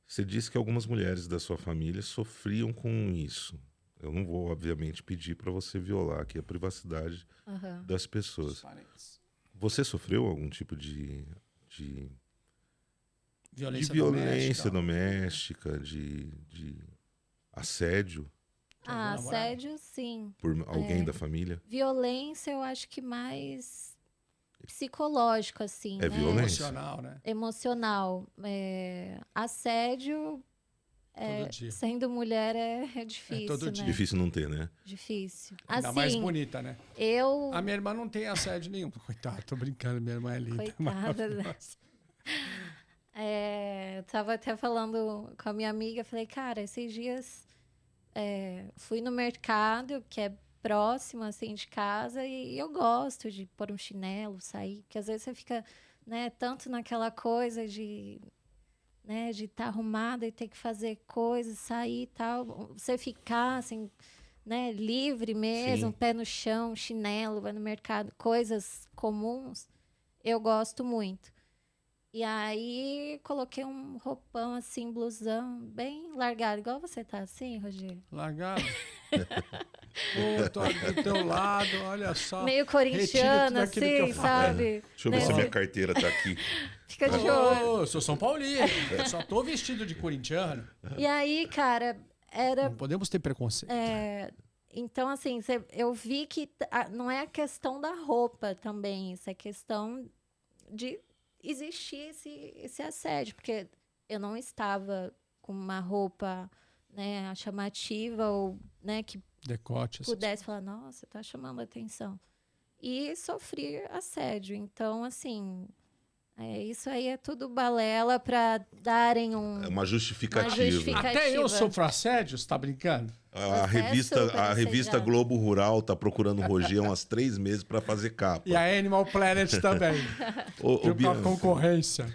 Você disse que algumas mulheres da sua família sofriam com isso. Eu não vou, obviamente, pedir para você violar aqui a privacidade
Aham.
das pessoas. Você sofreu algum tipo de violência doméstica, de assédio
Algum namorado?
Assédio, sim.
por alguém da família?
Violência, eu acho que mais psicológico, assim,
É
né?
violência?
Emocional, né?
Emocional. Assédio,
Todo dia.
sendo mulher, é difícil,
todo
né?
dia.
Difícil não ter, né?
Difícil.
Ainda
Assim,
mais bonita, né?
eu...
A minha irmã não tem assédio nenhum. Coitada, tô brincando, minha irmã é linda.
Coitada, né?
maravilhosa.
Eu tava até falando com a minha amiga, falei, cara, esses dias fui no mercado, que é próximo, assim, de casa, e eu gosto de pôr um chinelo, sair, porque às vezes você fica, né, tanto naquela coisa de, né, de estar arrumada e ter que fazer coisas, sair e tal, você ficar, assim, né, livre mesmo,
Sim.
pé no chão, chinelo, vai no mercado, coisas comuns, eu gosto muito. E aí, coloquei um roupão, assim, blusão, bem largado. Igual você tá assim, Rogério?
Largado. Pô, tô aqui do teu lado, olha só.
Meio
Retira
corintiana,
tudo aquilo que eu
assim,
falei.
sabe?
Deixa eu ver
Né?
se a minha carteira tá aqui.
Fica de olho.
Ô, eu sou São Paulino. Eu só tô vestido de corintiano.
E aí, cara, era...
Não podemos ter preconceito.
Então, assim, eu vi que não é a questão da roupa também. Isso é questão de existir esse assédio. Porque eu não estava com uma roupa, né, chamativa ou, né, que
Decote. essas
pudesse falar, nossa, tá chamando atenção. E sofri assédio. Então, assim, isso aí é tudo balela para darem
É
uma
uma justificativa.
justificativa.
Até eu sofro assédio, você tá brincando?
A
Você é
revista,
super
a revista
assediado.
Globo Rural tá procurando o Roger há uns 3 meses para fazer capa.
E a Animal Planet também.
Ô,
Viu,
Bia,
com a concorrência.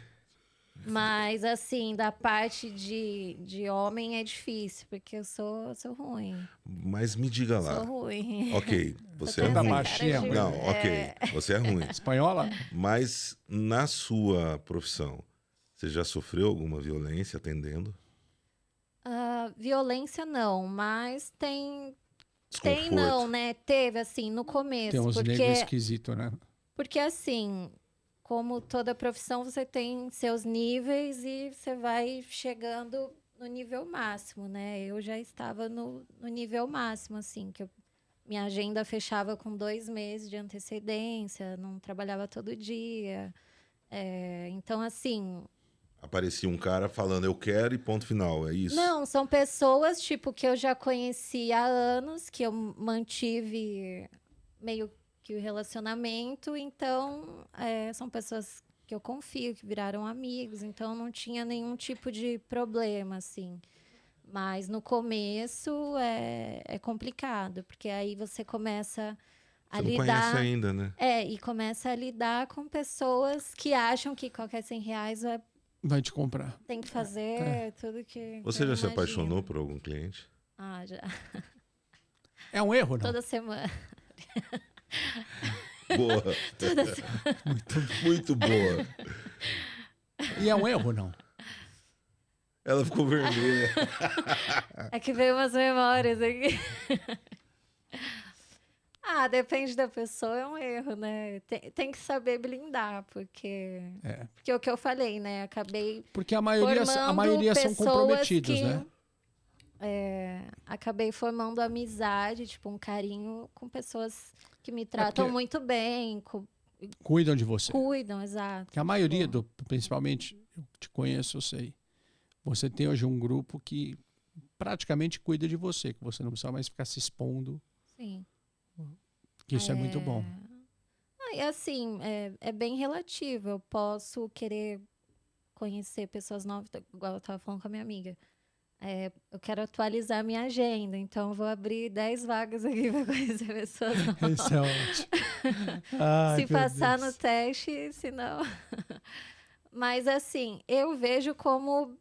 Mas, assim, da parte de homem é difícil, porque eu sou ruim.
mas me diga
Sou
lá.
ruim.
Ok, você é
Tô
Tá
tendo
ruim.
essa cara
baixinha,
de-
mulher.
Não, ok, você é ruim.
Espanhola?
Mas na sua profissão, você já sofreu alguma violência atendendo?
Violência não, mas tem
Desconforto?
não, né? Teve, assim, no começo.
Tem uns
porque,
negros esquisitos, né?
porque, assim, como toda profissão, você tem seus níveis e você vai chegando no nível máximo, né? Eu já estava no nível máximo, assim, que minha agenda fechava com 2 meses de antecedência, não trabalhava todo dia. Então, assim,
Aparecia um cara falando eu quero e ponto final, é isso?
não, são pessoas, tipo, que eu já conheci há anos, que eu mantive meio que o relacionamento. Então, são pessoas que eu confio, que viraram amigos. Então, não tinha nenhum tipo de problema, assim. Mas no começo é complicado, porque aí você começa a
Você não
lidar...
conhece ainda, né?
E começa a lidar com pessoas que acham que qualquer R$100
Vai te comprar.
tem que fazer tudo que...
Você já se
imagina.
apaixonou por algum cliente?
Ah, já.
É um erro, não?
Toda semana.
Boa.
Toda semana.
Muito boa.
E é um erro, não?
Ela ficou vermelha.
É que veio umas memórias aqui. Depende da pessoa, é um erro, né? Tem que saber blindar, porque é o que eu falei, né? Acabei
Porque a maioria são comprometidos, né?
Acabei formando amizade, tipo, um carinho com pessoas que me tratam
porque
muito bem,
cuidam de você.
cuidam, exato.
Porque a maioria, principalmente, eu te conheço, eu sei. Você tem hoje um grupo que praticamente cuida de você, que você não precisa mais ficar se expondo.
Sim.
Que isso é muito bom.
E assim, é bem relativo. Eu posso querer conhecer pessoas novas, igual eu estava falando com a minha amiga. Eu quero atualizar a minha agenda, então eu vou abrir 10 vagas aqui para conhecer pessoas novas.
Isso é ótimo. Ai,
Se passar no teste, se não... Mas assim, eu vejo como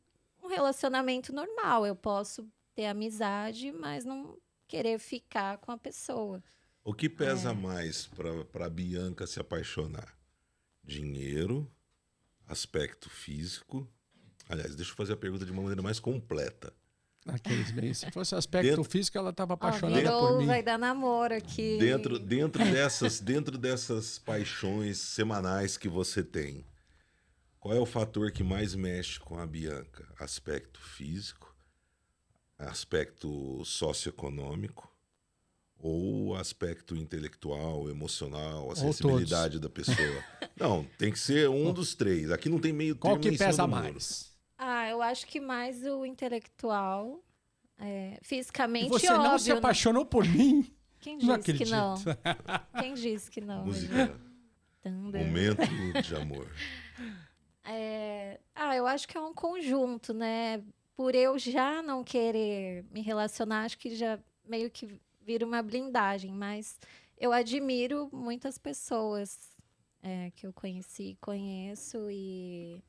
um relacionamento normal. Eu posso ter amizade, mas não querer ficar com a pessoa.
O que pesa mais para a Bianca se apaixonar? Dinheiro, aspecto físico. Aliás, deixa eu fazer a pergunta de uma maneira mais completa.
Aqueles bem. Se fosse aspecto físico, ela estava apaixonada
virou,
por mim.
Vai dar namoro aqui.
Dentro dessas paixões semanais que você tem, qual é o fator que mais mexe com a Bianca? Aspecto físico, aspecto socioeconômico ou aspecto intelectual, emocional, a sensibilidade da pessoa? Não, tem que ser um dos três. Aqui não tem meio termo.
Qual que pesa mais?
Eu acho que mais o intelectual. Fisicamente,
e você
óbvio.
Não se apaixonou por mim?
Quem
Não
disse que
acredito.
não? Quem disse que não?
Música. Momento de amor.
Eu acho que é um conjunto, né? Por eu já não querer me relacionar, acho que já meio que vira uma blindagem. Mas eu admiro muitas pessoas que eu conheço e...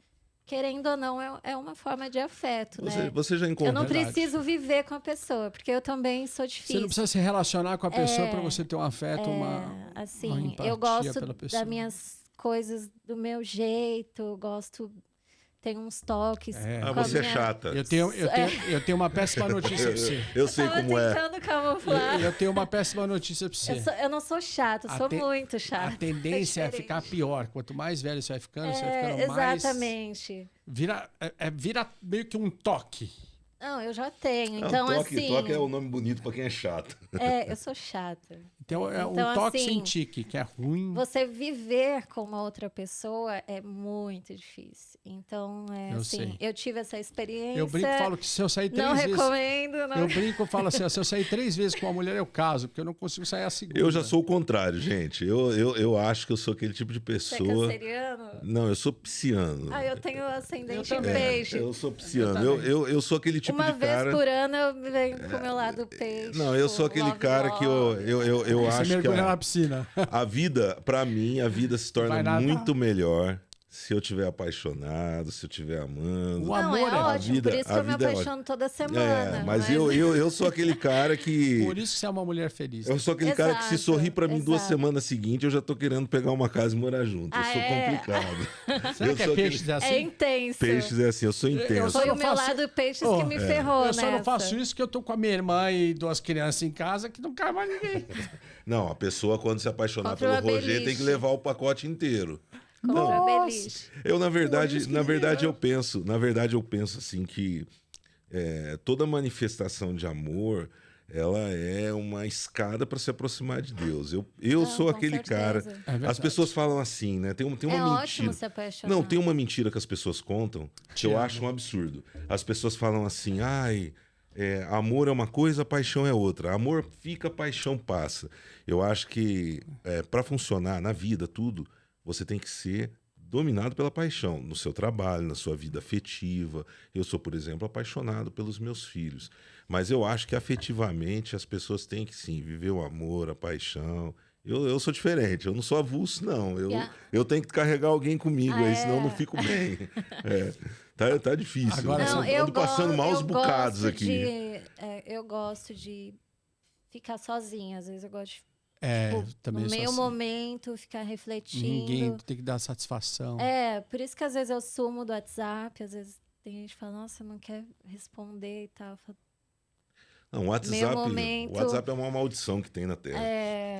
Querendo ou não, é uma forma de afeto, né?
Você já encontrou...
Eu não preciso viver com a pessoa, porque eu também sou difícil.
Você não precisa se relacionar com a pessoa para você ter um afeto, uma empatia
eu gosto
pela pessoa.
das minhas coisas do meu jeito, gosto... Tem uns toques.
Você é chata.
Eu tenho uma péssima notícia para você.
Eu sei como é.
Tentando camuflar.
Eu tenho uma péssima notícia para você.
Eu não sou chata, eu sou muito chata.
A tendência é ficar pior. Quanto mais velho você vai ficando, você vai ficando mais...
Exatamente.
Vira meio que um toque.
Não, eu já tenho. Então, assim...
Toque é o nome bonito para quem é chato.
Eu sou chata.
Então, um toque sem tique, que é ruim.
Você viver com uma outra pessoa é muito difícil. Então, eu tive essa experiência.
Eu brinco e falo que se eu sair 3 vezes...
Não recomendo. Não.
Eu brinco e falo assim, se eu sair 3 vezes com uma mulher, eu caso, porque eu não consigo sair a segunda.
Eu já sou o contrário, gente. Eu acho que eu sou aquele tipo de pessoa...
Você é canceriano?
Não, eu sou pisciano.
Eu tenho ascendente em peixe.
Eu sou pisciano. Eu sou aquele tipo de cara...
Uma vez por ano eu venho com o meu lado peixe.
Não, eu sou aquele cara que eu acho que
na piscina.
A vida, pra mim, a vida se torna muito melhor se eu estiver apaixonado, se eu estiver amando.
O amor é ótimo, por isso que eu me apaixono toda semana.
Mas eu sou aquele cara que...
Por isso que você é uma mulher feliz.
Eu sou aquele cara que se sorrir pra mim 2 semanas seguintes, eu já tô querendo pegar uma casa e morar junto. Eu sou complicado.
Será que peixes é assim?
É intenso.
Peixes é assim, eu sou intenso.
Foi o meu lado peixes que me ferrou, né?
Eu só não faço isso porque eu tô com a minha irmã e 2 crianças em casa que não cai mais ninguém.
Não, a pessoa quando se apaixonar pelo Roger tem que levar o pacote inteiro. Eu na verdade eu penso assim que toda manifestação de amor, ela é uma escada para se aproximar de Deus. Eu sou aquele cara. As pessoas falam assim, né? Tem uma mentira.
Ótimo se apaixonar.
Não, tem uma mentira que as pessoas contam que eu acho um absurdo. As pessoas falam assim, amor é uma coisa, paixão é outra. Amor fica, paixão passa. Eu acho que para funcionar na vida, tudo, você tem que ser dominado pela paixão, no seu trabalho, na sua vida afetiva. Eu sou, por exemplo, apaixonado pelos meus filhos. Mas eu acho que afetivamente as pessoas têm que, sim, viver o amor, a paixão. Eu sou diferente, eu não sou avulso, não. Eu tenho que carregar alguém comigo, aí, senão eu não fico bem. Tá difícil.
Agora,
Não,
eu ando passando maus bocados aqui.
Eu gosto de ficar sozinha. Às vezes eu gosto de,
também
no
sou
meu
assim.
momento, ficar refletindo.
Ninguém tem que dar satisfação.
Por isso que às vezes eu sumo do WhatsApp, às vezes tem gente que fala, nossa, não quer responder e tal. Eu falo,
Não, o WhatsApp é uma maldição que tem na Terra.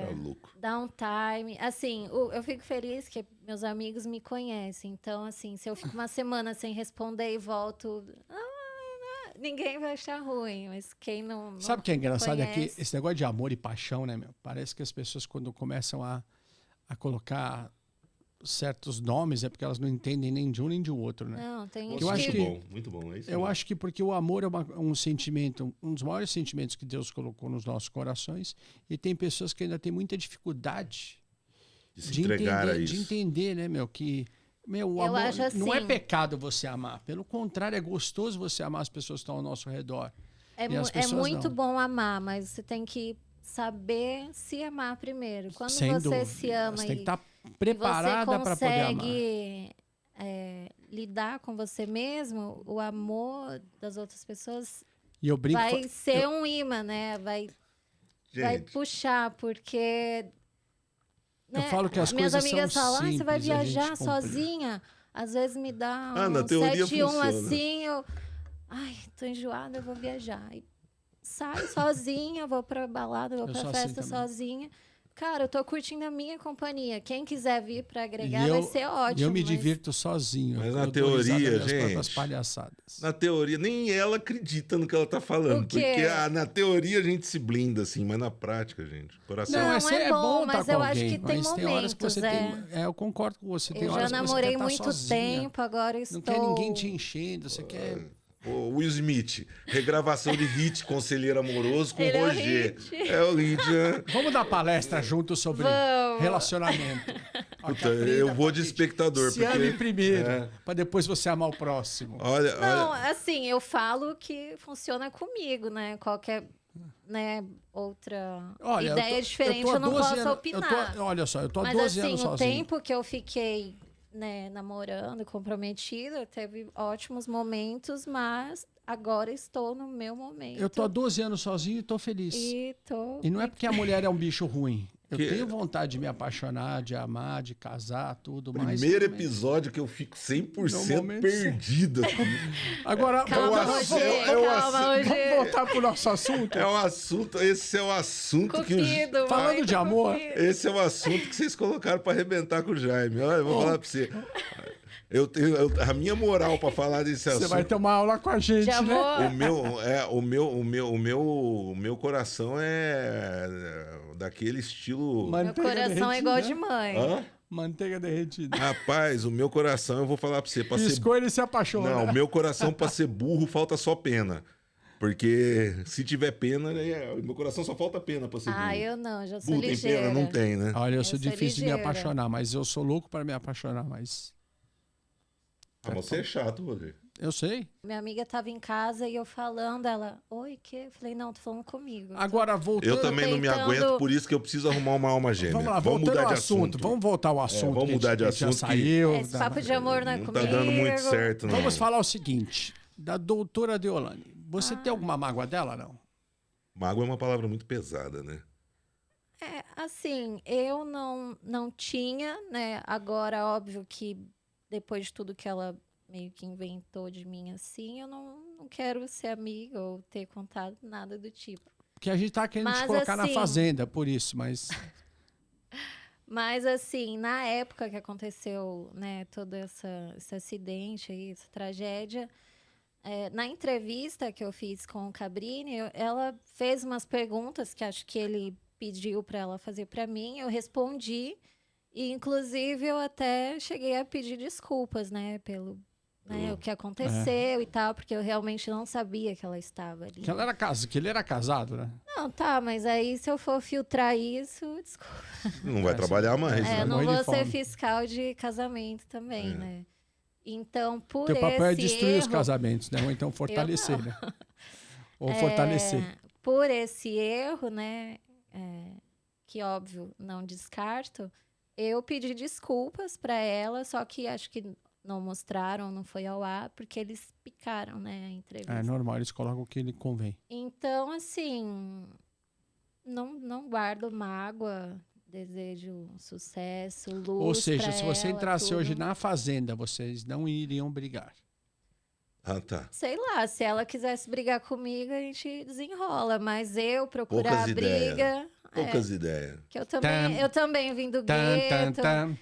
Tá louco.
Dá um time. Assim, eu fico feliz que meus amigos me conhecem. Então, assim, se eu fico uma semana sem responder e volto, ninguém vai achar ruim. Mas quem não
Sabe o que é engraçado?
conhece...
É que esse negócio de amor e paixão, né, meu? Parece que as pessoas, quando começam a colocar certos nomes, é porque elas não entendem nem de um nem de outro, né?
Não, tem
Eu acho que-
Muito bom, é isso
Eu
mesmo.
acho que porque o amor é um sentimento, um dos maiores sentimentos que Deus colocou nos nossos corações, e tem pessoas que ainda têm muita dificuldade
De se entregar a
entender,
isso.
de entender, né, meu, que meu, o
Eu
amor
acho assim-
não é pecado você amar, pelo contrário, é gostoso você amar as pessoas que estão ao nosso redor.
É,
E as
é
pessoas
muito
não.
bom amar, mas você tem que saber se amar primeiro. Quando
Sem
você
dúvida.
se ama
Você tem que
e
estar preparada para poder amar.
consegue lidar com você mesmo, o amor das outras pessoas
E eu brinco,
vai ser um imã, né? Vai
Gente,
puxar, porque...
Eu falo que as
minhas
coisas
amigas
são
falam, você vai
simples, a gente
viajar
complica."
sozinha? Às vezes me dá
na
um
teoria
7-1
funciona.
assim, eu... Ai, tô enjoada, eu vou viajar. E saio sozinha, vou pra balada, vou
Eu
pra
sou assim
festa
também.
sozinha. Cara, eu tô curtindo a minha companhia. Quem quiser vir pra agregar
E
vai ser ótimo.
eu me
mas-
divirto sozinho.
Mas
eu
na
dou risada
teoria,
das minhas próprias
gente,
palhaçadas.
na teoria, nem ela acredita no que ela tá falando.
O quê?
Porque na teoria a gente se blinda, assim, mas na prática, gente, coração.
Não,
é
é
bom
bom,
estar
mas
com
eu acho
alguém,
que tem
mas tem horas que você
momentos,
tem... eu concordo com você. Tem
Eu já
horas que você
namorei
quer estar
muito
sozinha.
tempo, agora
Não
estou...
quer ninguém te enchendo, você quer...
O Will Smith, regravação de hit Conselheiro Amoroso com
Ele é o
Roger.
Hit.
É o hit, né?
Vamos dar palestra junto sobre
Vamos.
relacionamento. Ó,
Puta,
Caprina,
eu vou de
Patrícia,
espectador,
Se
porque-
ame primeiro,
É.
para depois você amar o próximo.
Olha,
Não,
olha.
assim, eu falo que funciona comigo, né? Qualquer outra
Olha,
ideia diferente,
há
eu não
12
posso
anos-
opinar.
olha só, eu tô há
Mas
12
assim,
anos
o
sozinho.
tempo que eu fiquei namorando, comprometida, teve ótimos momentos, mas agora estou no meu momento.
Eu tô há 12 anos sozinho e tô feliz.
E tô...
E não é porque a mulher é um bicho ruim. Eu
Que-
tenho vontade de me apaixonar, de amar, de casar, tudo mais.
Primeiro episódio que eu fico 100%
Normalmente,
perdido aqui.
Agora,
Calma,
vamos,
Roger, calma,
vamos
Roger.
voltar pro nosso assunto.
É um assunto, esse é o assunto que
Cupido,
Falando
muito
de amor,
cupido.
esse é o assunto que vocês colocaram pra arrebentar com o Jaime. Olha, eu vou falar pra você. Eu tenho a minha moral pra falar desse
você
assunto.
vai ter uma aula com a gente,
De
né?
O meu coração é daquele estilo.
Meu
Manteiga
coração é igual de
derretida.
mãe.
Hã?
Manteiga derretida.
Rapaz, o meu coração, eu vou falar pra você, pra ser
Piscou, ele se apaixona.
Não, o meu coração, pra ser burro, falta só pena. Porque se tiver pena, o meu coração só falta pena pra ser burro.
Ah, eu não, já sou
Burro tem
ligeira.
pena? Não tem, né?
Olha, eu
Eu
sou
sou
difícil de me
ligeira.
apaixonar, mas eu sou louco para me apaixonar, mas
Ah, você é chato, Rodrigo.
eu sei.
Minha amiga tava em casa e eu falando, ela, oi, que? Eu falei, não, tô falando comigo.
Agora, voltando...
Eu também não me
tentando-
aguento, por isso que eu preciso arrumar uma alma gêmea.
Vamos lá, voltando
mudar
ao
de
assunto. Vamos voltar ao assunto.
vamos
que a
mudar de
gente já
assunto que-
saiu.
Esse papo de amor não é
Não
comigo.
tá dando muito certo, não.
Vamos falar o seguinte, da doutora Deolane. Você tem alguma mágoa dela, não?
Mágoa é uma palavra muito pesada, né?
Assim, eu não tinha, né? Agora, óbvio que depois de tudo que ela meio que inventou de mim, assim, eu não quero ser amiga ou ter contato, nada do tipo.
Porque a gente tá querendo te
Mas,
colocar na
assim-
fazenda, por isso, mas...
Mas, assim, na época que aconteceu, né, todo esse acidente aí, essa tragédia, na entrevista que eu fiz com o Cabrini, ela fez umas perguntas que acho que ele pediu para ela fazer para mim, eu respondi, e inclusive eu até cheguei a pedir desculpas, né, né, o que aconteceu e tal, porque eu realmente não sabia que ela estava ali.
Que ele era casado, né?
Não, tá, mas aí se eu for filtrar isso, desculpa.
Não vai trabalhar mais,
vai
né?
Não
morrer de
vou ser
fome.
fiscal de casamento também, né? Então, por
Teu papel é
esse
destruir os
erro,
casamentos, né? Ou então fortalecer,
não.
né? Ou fortalecer.
por esse erro, né, que óbvio não descarto, eu pedi desculpas para ela, só que acho que não mostraram, não foi ao ar, porque eles picaram, né, a entrevista.
É normal, eles colocam o que lhe convém.
Então, assim, não guardo mágoa, desejo sucesso, luz.
Ou seja,
pra
se você
ela,
entrasse
tudo.
hoje na Fazenda, vocês não iriam brigar.
Ah, tá.
Sei lá, se ela quisesse brigar comigo, a gente desenrola, mas eu procurar
Poucas
a
ideias.
briga.
Poucas ideias.
Que eu
Tam,
também vim do
Tan, tan,
gueto.
tan.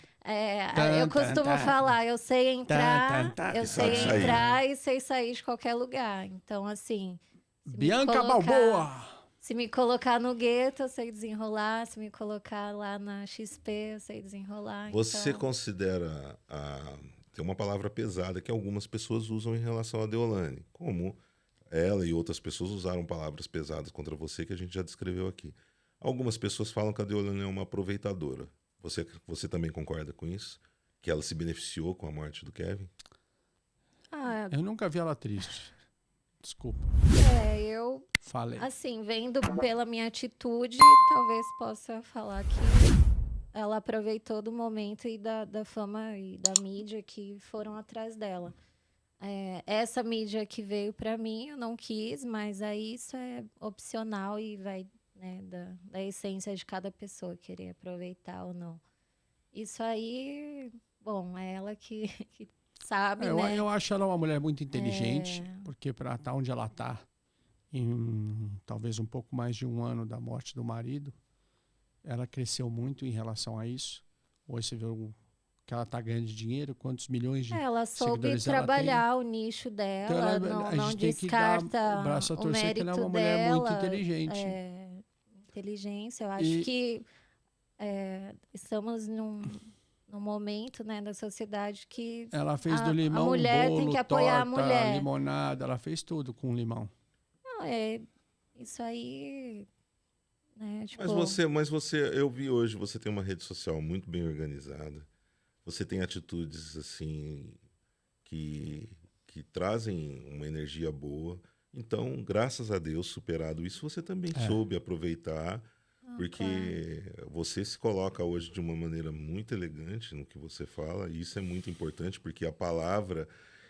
Tan,
Eu costumo
tan, tan.
falar, eu sei entrar,
Tan, tan, tan.
eu
E
sei
sabe sair.
entrar e sei sair de qualquer lugar. Então, assim, se me
Bianca
colocar-
Balboa!
se me colocar no gueto, eu sei desenrolar. Se me colocar lá na XP, eu sei desenrolar.
Você
então,
considera tem uma palavra pesada que algumas pessoas usam em relação a Deolane, como ela e outras pessoas usaram palavras pesadas contra você que a gente já descreveu aqui. Algumas pessoas falam que a Deolane é uma aproveitadora. Você também concorda com isso? Que ela se beneficiou com a morte do Kevin?
Eu nunca vi ela triste. Desculpa,
eu,
falei.
assim, vendo pela minha atitude, talvez possa falar que ela aproveitou do momento e da fama e da mídia que foram atrás dela. Essa mídia que veio para mim, eu não quis, mas aí isso é opcional e vai, né, da essência de cada pessoa querer aproveitar ou não. Isso aí, bom, é ela que sabe, né?
Eu acho ela uma mulher muito inteligente, porque para estar onde ela está, em talvez um pouco mais de um ano da morte do marido, ela cresceu muito em relação a isso. Hoje você vê que ela está ganhando de dinheiro, quantos milhões de
Ela soube
seguidores ela tem.
trabalhar o nicho dela,
Então a
não
gente tem que dar
descarta
o braço a
o
torcer que
mérito
ela é uma
dela.
mulher muito inteligente.
Inteligência, eu acho que estamos num momento, né, da sociedade que
Ela fez do
a
limão
mulher
bolo,
tem que apoiar
torta,
a mulher.
limonada, ela fez tudo com limão.
Não, isso aí, né, tipo...
Mas você, eu vi hoje, você tem uma rede social muito bem organizada. Você tem atitudes assim que trazem uma energia boa. Então, graças a Deus, superado isso, você também soube aproveitar, porque você se coloca hoje de uma maneira muito elegante no que você fala, e isso é muito importante, porque a palavra,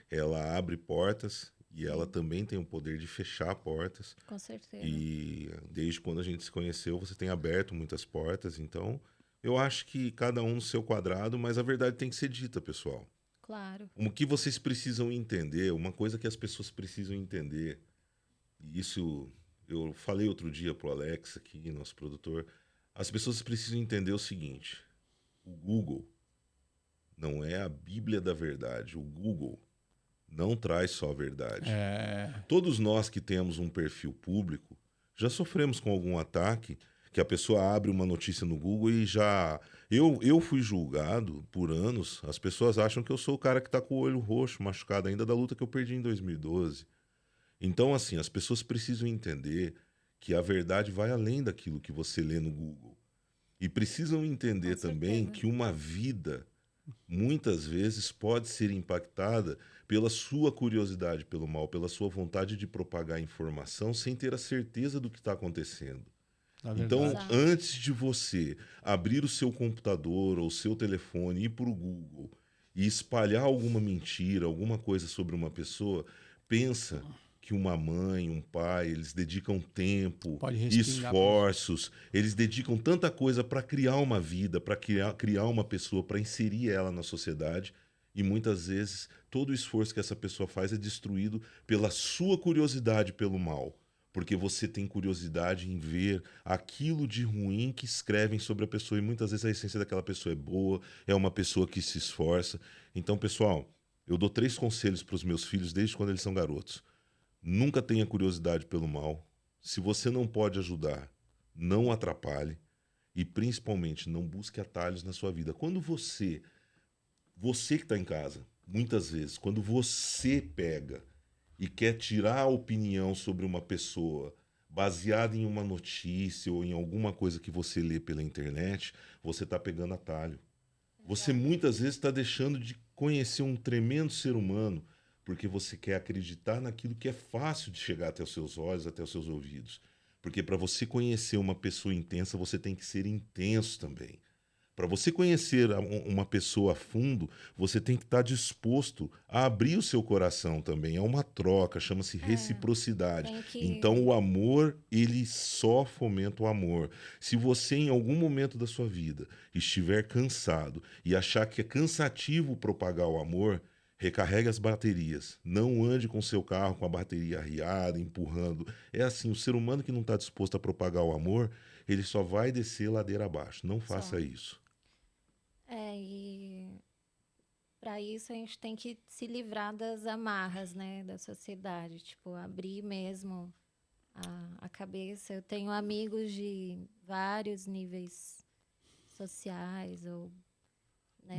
ela abre portas e ela também tem o poder de fechar portas.
Com certeza.
E desde quando a gente se conheceu, você tem aberto muitas portas. Então, eu acho que cada um no seu quadrado, mas a verdade tem que ser dita, pessoal.
Claro.
O que vocês precisam entender, uma coisa que as pessoas precisam entender, e isso eu falei outro dia pro Alex aqui, nosso produtor, as pessoas precisam entender o seguinte: o Google não é a Bíblia da verdade, o Google não traz só a verdade. Todos nós que temos um perfil público já sofremos com algum ataque, que a pessoa abre uma notícia no Google e já... Eu fui julgado por anos, as pessoas acham que eu sou o cara que está com o olho roxo, machucado ainda da luta que eu perdi em 2012. Então, assim, as pessoas precisam entender que a verdade vai além daquilo que você lê no Google. E precisam entender também que uma vida, muitas vezes, pode ser impactada pela sua curiosidade pelo mal, pela sua vontade de propagar informação sem ter a certeza do que está acontecendo. Então,
Exato.
antes de você abrir o seu computador ou o seu telefone, ir para o Google e espalhar alguma mentira, alguma coisa sobre uma pessoa, pensa que uma mãe, um pai, eles dedicam tempo,
Pode respingar
esforços, eles dedicam tanta coisa para criar uma vida, para criar uma pessoa, para inserir ela na sociedade. E muitas vezes todo o esforço que essa pessoa faz é destruído pela sua curiosidade pelo mal. Porque você tem curiosidade em ver aquilo de ruim que escrevem sobre a pessoa. E muitas vezes a essência daquela pessoa é boa, é uma pessoa que se esforça. Então, pessoal, eu dou 3 conselhos para os meus filhos desde quando eles são garotos. Nunca tenha curiosidade pelo mal. Se você não pode ajudar, não atrapalhe. E principalmente, não busque atalhos na sua vida. Quando você que está em casa, muitas vezes, quando você pega e quer tirar a opinião sobre uma pessoa baseada em uma notícia ou em alguma coisa que você lê pela internet, você está pegando atalho. Você muitas vezes está deixando de conhecer um tremendo ser humano porque você quer acreditar naquilo que é fácil de chegar até os seus olhos, até os seus ouvidos. Porque para você conhecer uma pessoa intensa, você tem que ser intenso também. Para você conhecer uma pessoa a fundo, você tem que estar disposto a abrir o seu coração também. É uma troca, chama-se reciprocidade.
Tem que...
Então, o amor, ele só fomenta o amor. Se você, em algum momento da sua vida, estiver cansado e achar que é cansativo propagar o amor, recarregue as baterias. Não ande com seu carro com a bateria arriada, empurrando. É assim, o ser humano que não está disposto a propagar o amor, ele só vai descer ladeira abaixo. Não faça isso.
E para isso a gente tem que se livrar das amarras, né, da sociedade, tipo, abrir mesmo a cabeça. Eu tenho amigos de vários níveis sociais ou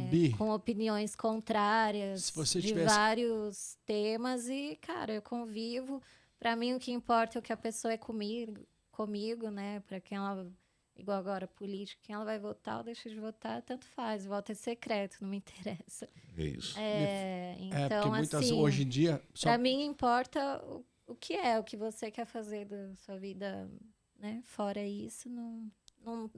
Bi,
com opiniões contrárias
se você
de
tivesse...
vários temas e, cara, eu convivo. Para mim o que importa é o que a pessoa é comigo, né? Para quem ela, igual agora política, quem ela vai votar ou deixa de votar, tanto faz. O voto é secreto, não me interessa.
É isso.
Então,
porque muitas,
assim,
hoje em dia...
para mim importa o que é, o que você quer fazer da sua vida, né? Fora isso,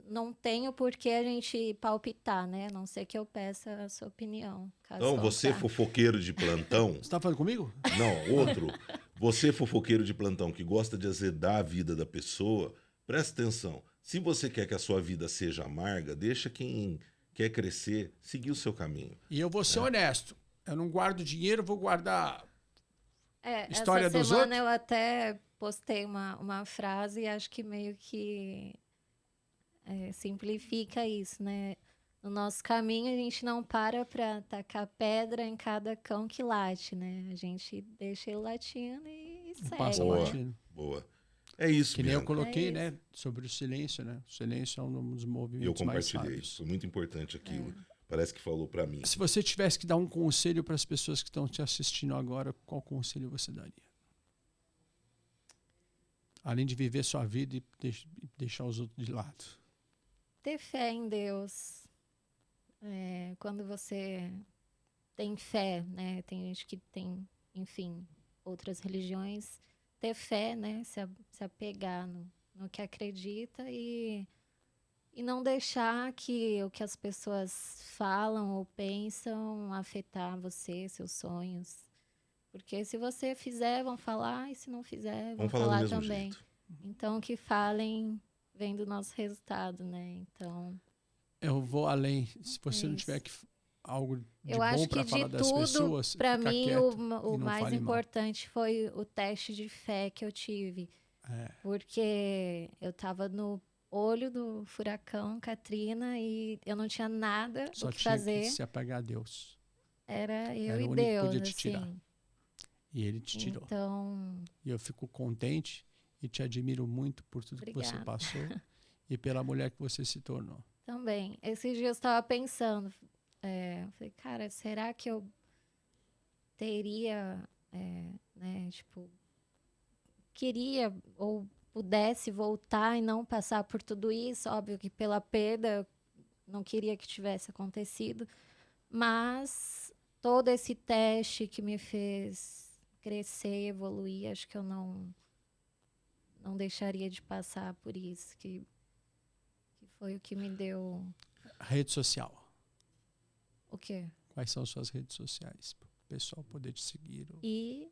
não tenho por que a gente palpitar, né? A não ser que eu peça a sua opinião.
Então, você fofoqueiro de plantão...
Você está falando comigo?
Não, outro. Você fofoqueiro de plantão que gosta de azedar a vida da pessoa, presta atenção. Se você quer que a sua vida seja amarga, deixa quem quer crescer seguir o seu caminho.
E eu vou ser honesto. Eu não guardo dinheiro, vou guardar história
essa
dos
semana
outros.
eu até postei uma frase e acho que meio que simplifica isso, né? No nosso caminho, a gente não para tacar pedra em cada cão que late, né? A gente deixa ele latindo e segue.
Passa latindo.
Boa. É isso,
Que nem eu
Bianca.
coloquei, né? Sobre o silêncio, né? O silêncio é um dos
E eu
movimentos mais
compartilhei.
sábios.
Foi muito importante aquilo. Parece que falou pra mim.
Se você tivesse que dar um conselho para as pessoas que estão te assistindo agora, qual conselho você daria? Além de viver sua vida e deixar os outros de lado.
Ter fé em Deus. Quando você tem fé, né? Tem gente que tem, enfim, outras religiões. Ter fé, né? Se apegar no que acredita e não deixar que o que as pessoas falam ou pensam afetar você, seus sonhos. Porque se você fizer, vão falar, e se não fizer, vão falar
do mesmo
também.
jeito.
Então, que falem vem do nosso resultado, né? Então,
Eu vou além. Se você não
isso.
tiver algo de
eu
bom
acho
para
que
falar
de
das
tudo,
pessoas,
para
fica
mim,
quieto
o
e não
mais
fale mal.
importante foi o teste de fé que eu tive. Porque eu estava no olho do furacão Katrina e eu não tinha nada
Só
o que
tinha
fazer.
que se apegar a Deus.
Era eu
Era
e
o único que
Deus,
podia te tirar.
assim.
E ele te tirou.
Então,
E eu fico contente e te admiro muito por tudo que você
Obrigada.
passou e pela mulher que você se tornou.
também, esses dias eu estava pensando, eu falei, cara, será que eu teria, né, tipo, queria ou pudesse voltar e não passar por tudo isso? Óbvio que pela perda eu não queria que tivesse acontecido, mas todo esse teste que me fez crescer e evoluir, acho que eu não deixaria de passar por isso, que foi o que me deu
Rede social.
o quê?
Quais são suas redes sociais? Para o pessoal poder te seguir.
E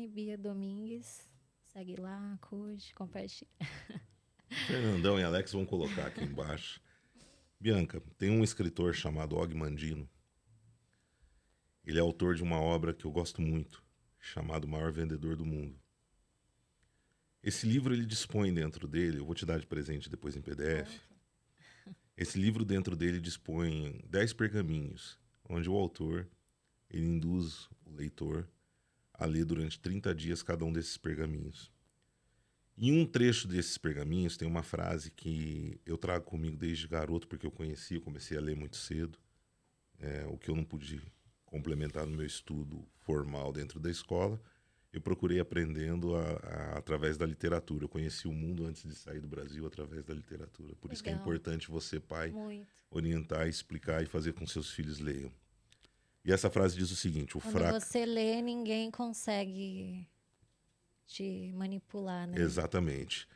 Bia Domingues. Segue lá, curte, compartilha.
Fernandão e Alex vão colocar aqui embaixo. Bianca, tem um escritor chamado Og Mandino. Ele é autor de uma obra que eu gosto muito, chamado O Maior Vendedor do Mundo. Esse livro ele dispõe dentro dele, eu vou te dar de presente depois em PDF. Esse livro dentro dele dispõe 10 pergaminhos, onde o autor ele induz o leitor a ler durante 30 dias cada um desses pergaminhos. Em um trecho desses pergaminhos tem uma frase que eu trago comigo desde garoto, porque eu comecei a ler muito cedo, o que eu não pude complementar no meu estudo formal dentro da escola, eu procurei aprendendo através da literatura. Eu conheci o mundo antes de sair do Brasil através da literatura. Por isso que é
Legal.
importante você, pai,
Muito.
orientar, explicar e fazer com que seus filhos leiam. E essa frase diz o seguinte, o
Quando
fraco...
você lê, ninguém consegue te manipular, né?
Exatamente.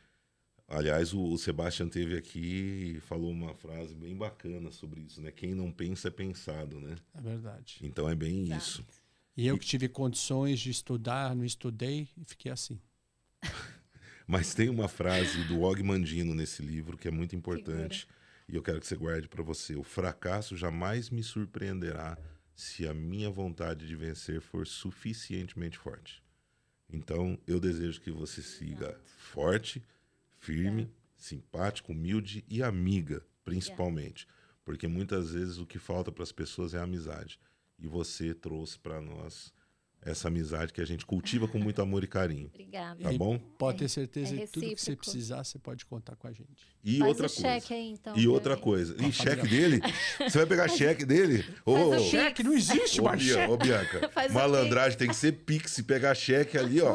Aliás, o Sebastian teve aqui e falou uma frase bem bacana sobre isso, né? Quem não pensa é pensado, né?
É verdade.
Então é bem
Exato.
isso.
E eu que tive condições de estudar, não estudei e fiquei assim.
Mas tem uma frase do Og Mandino nesse livro que é muito importante e eu quero que você guarde para você. O fracasso jamais me surpreenderá se a minha vontade de vencer for suficientemente forte. Então, eu desejo que você siga forte, firme, simpático, humilde e amiga, principalmente. Porque muitas vezes o que falta para as pessoas é a amizade. E você trouxe para nós essa amizade que a gente cultiva com muito amor e carinho.
Obrigada.
Tá bom?
Pode ter certeza que tudo que você
recíproco.
precisar, você pode contar com a gente.
E
Faz
outra
o
coisa.
cheque aí, então.
E
pra
outra
mim.
coisa. E
Ó,
cheque
Fabiano.
dele? Você vai pegar cheque dele? Ô,
Faz o Pix.
Cheque não existe,
ô,
mas cheque.
Ô, Bianca,
Faz o
malandragem tem que ser Pix. Se pegar cheque ali, ó,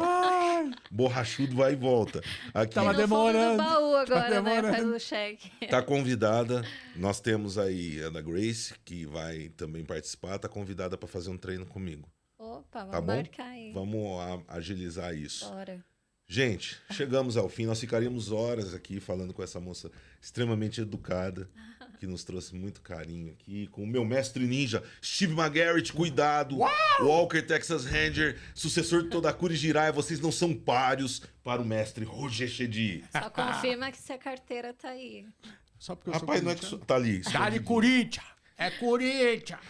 borrachudo vai e volta. Aqui,
Tava
No fundo do
demorando.
baú agora, né?
demorando.
Faz o cheque.
tá convidada. Nós temos aí a Ana Grace, que vai também participar. Tá convidada para fazer um treino comigo.
Opa, vamos
Tá bom?
marcar aí.
Vamos agilizar isso.
Bora.
Gente, chegamos ao fim. Nós ficaríamos horas aqui falando com essa moça extremamente educada, que nos trouxe muito carinho aqui, com o meu mestre ninja, Steve McGarrett, cuidado, Walker Texas Ranger, sucessor de toda a Curi Jiraiya, vocês não são páreos para o mestre Roger Chedi.
Só confirma que se a carteira tá aí.
Só porque eu
Rapaz,
sou
não é que
corintiano.
tá ali.
Dá-lhe Corinthians! É Corinthians!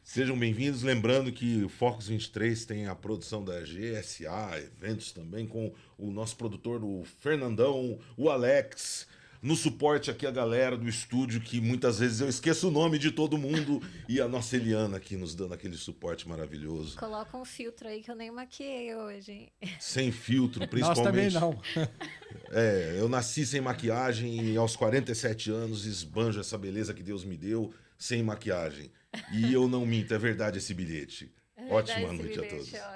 Sejam bem-vindos, lembrando que o Focus 23 tem a produção da GSA, eventos também, com o nosso produtor, o Fernandão, o Alex, no suporte aqui a galera do estúdio, que muitas vezes eu esqueço o nome de todo mundo, e a nossa Eliana aqui nos dando aquele suporte maravilhoso.
Coloca um filtro aí que eu nem maquiei hoje, hein?
Sem filtro,
Nós
principalmente.
também não.
É, eu nasci sem maquiagem e aos 47 anos esbanjo essa beleza que Deus me deu sem maquiagem. E eu não minto, é verdade esse bilhete. Ótima
Dá esse
noite a
bilhete,
todos.
ó.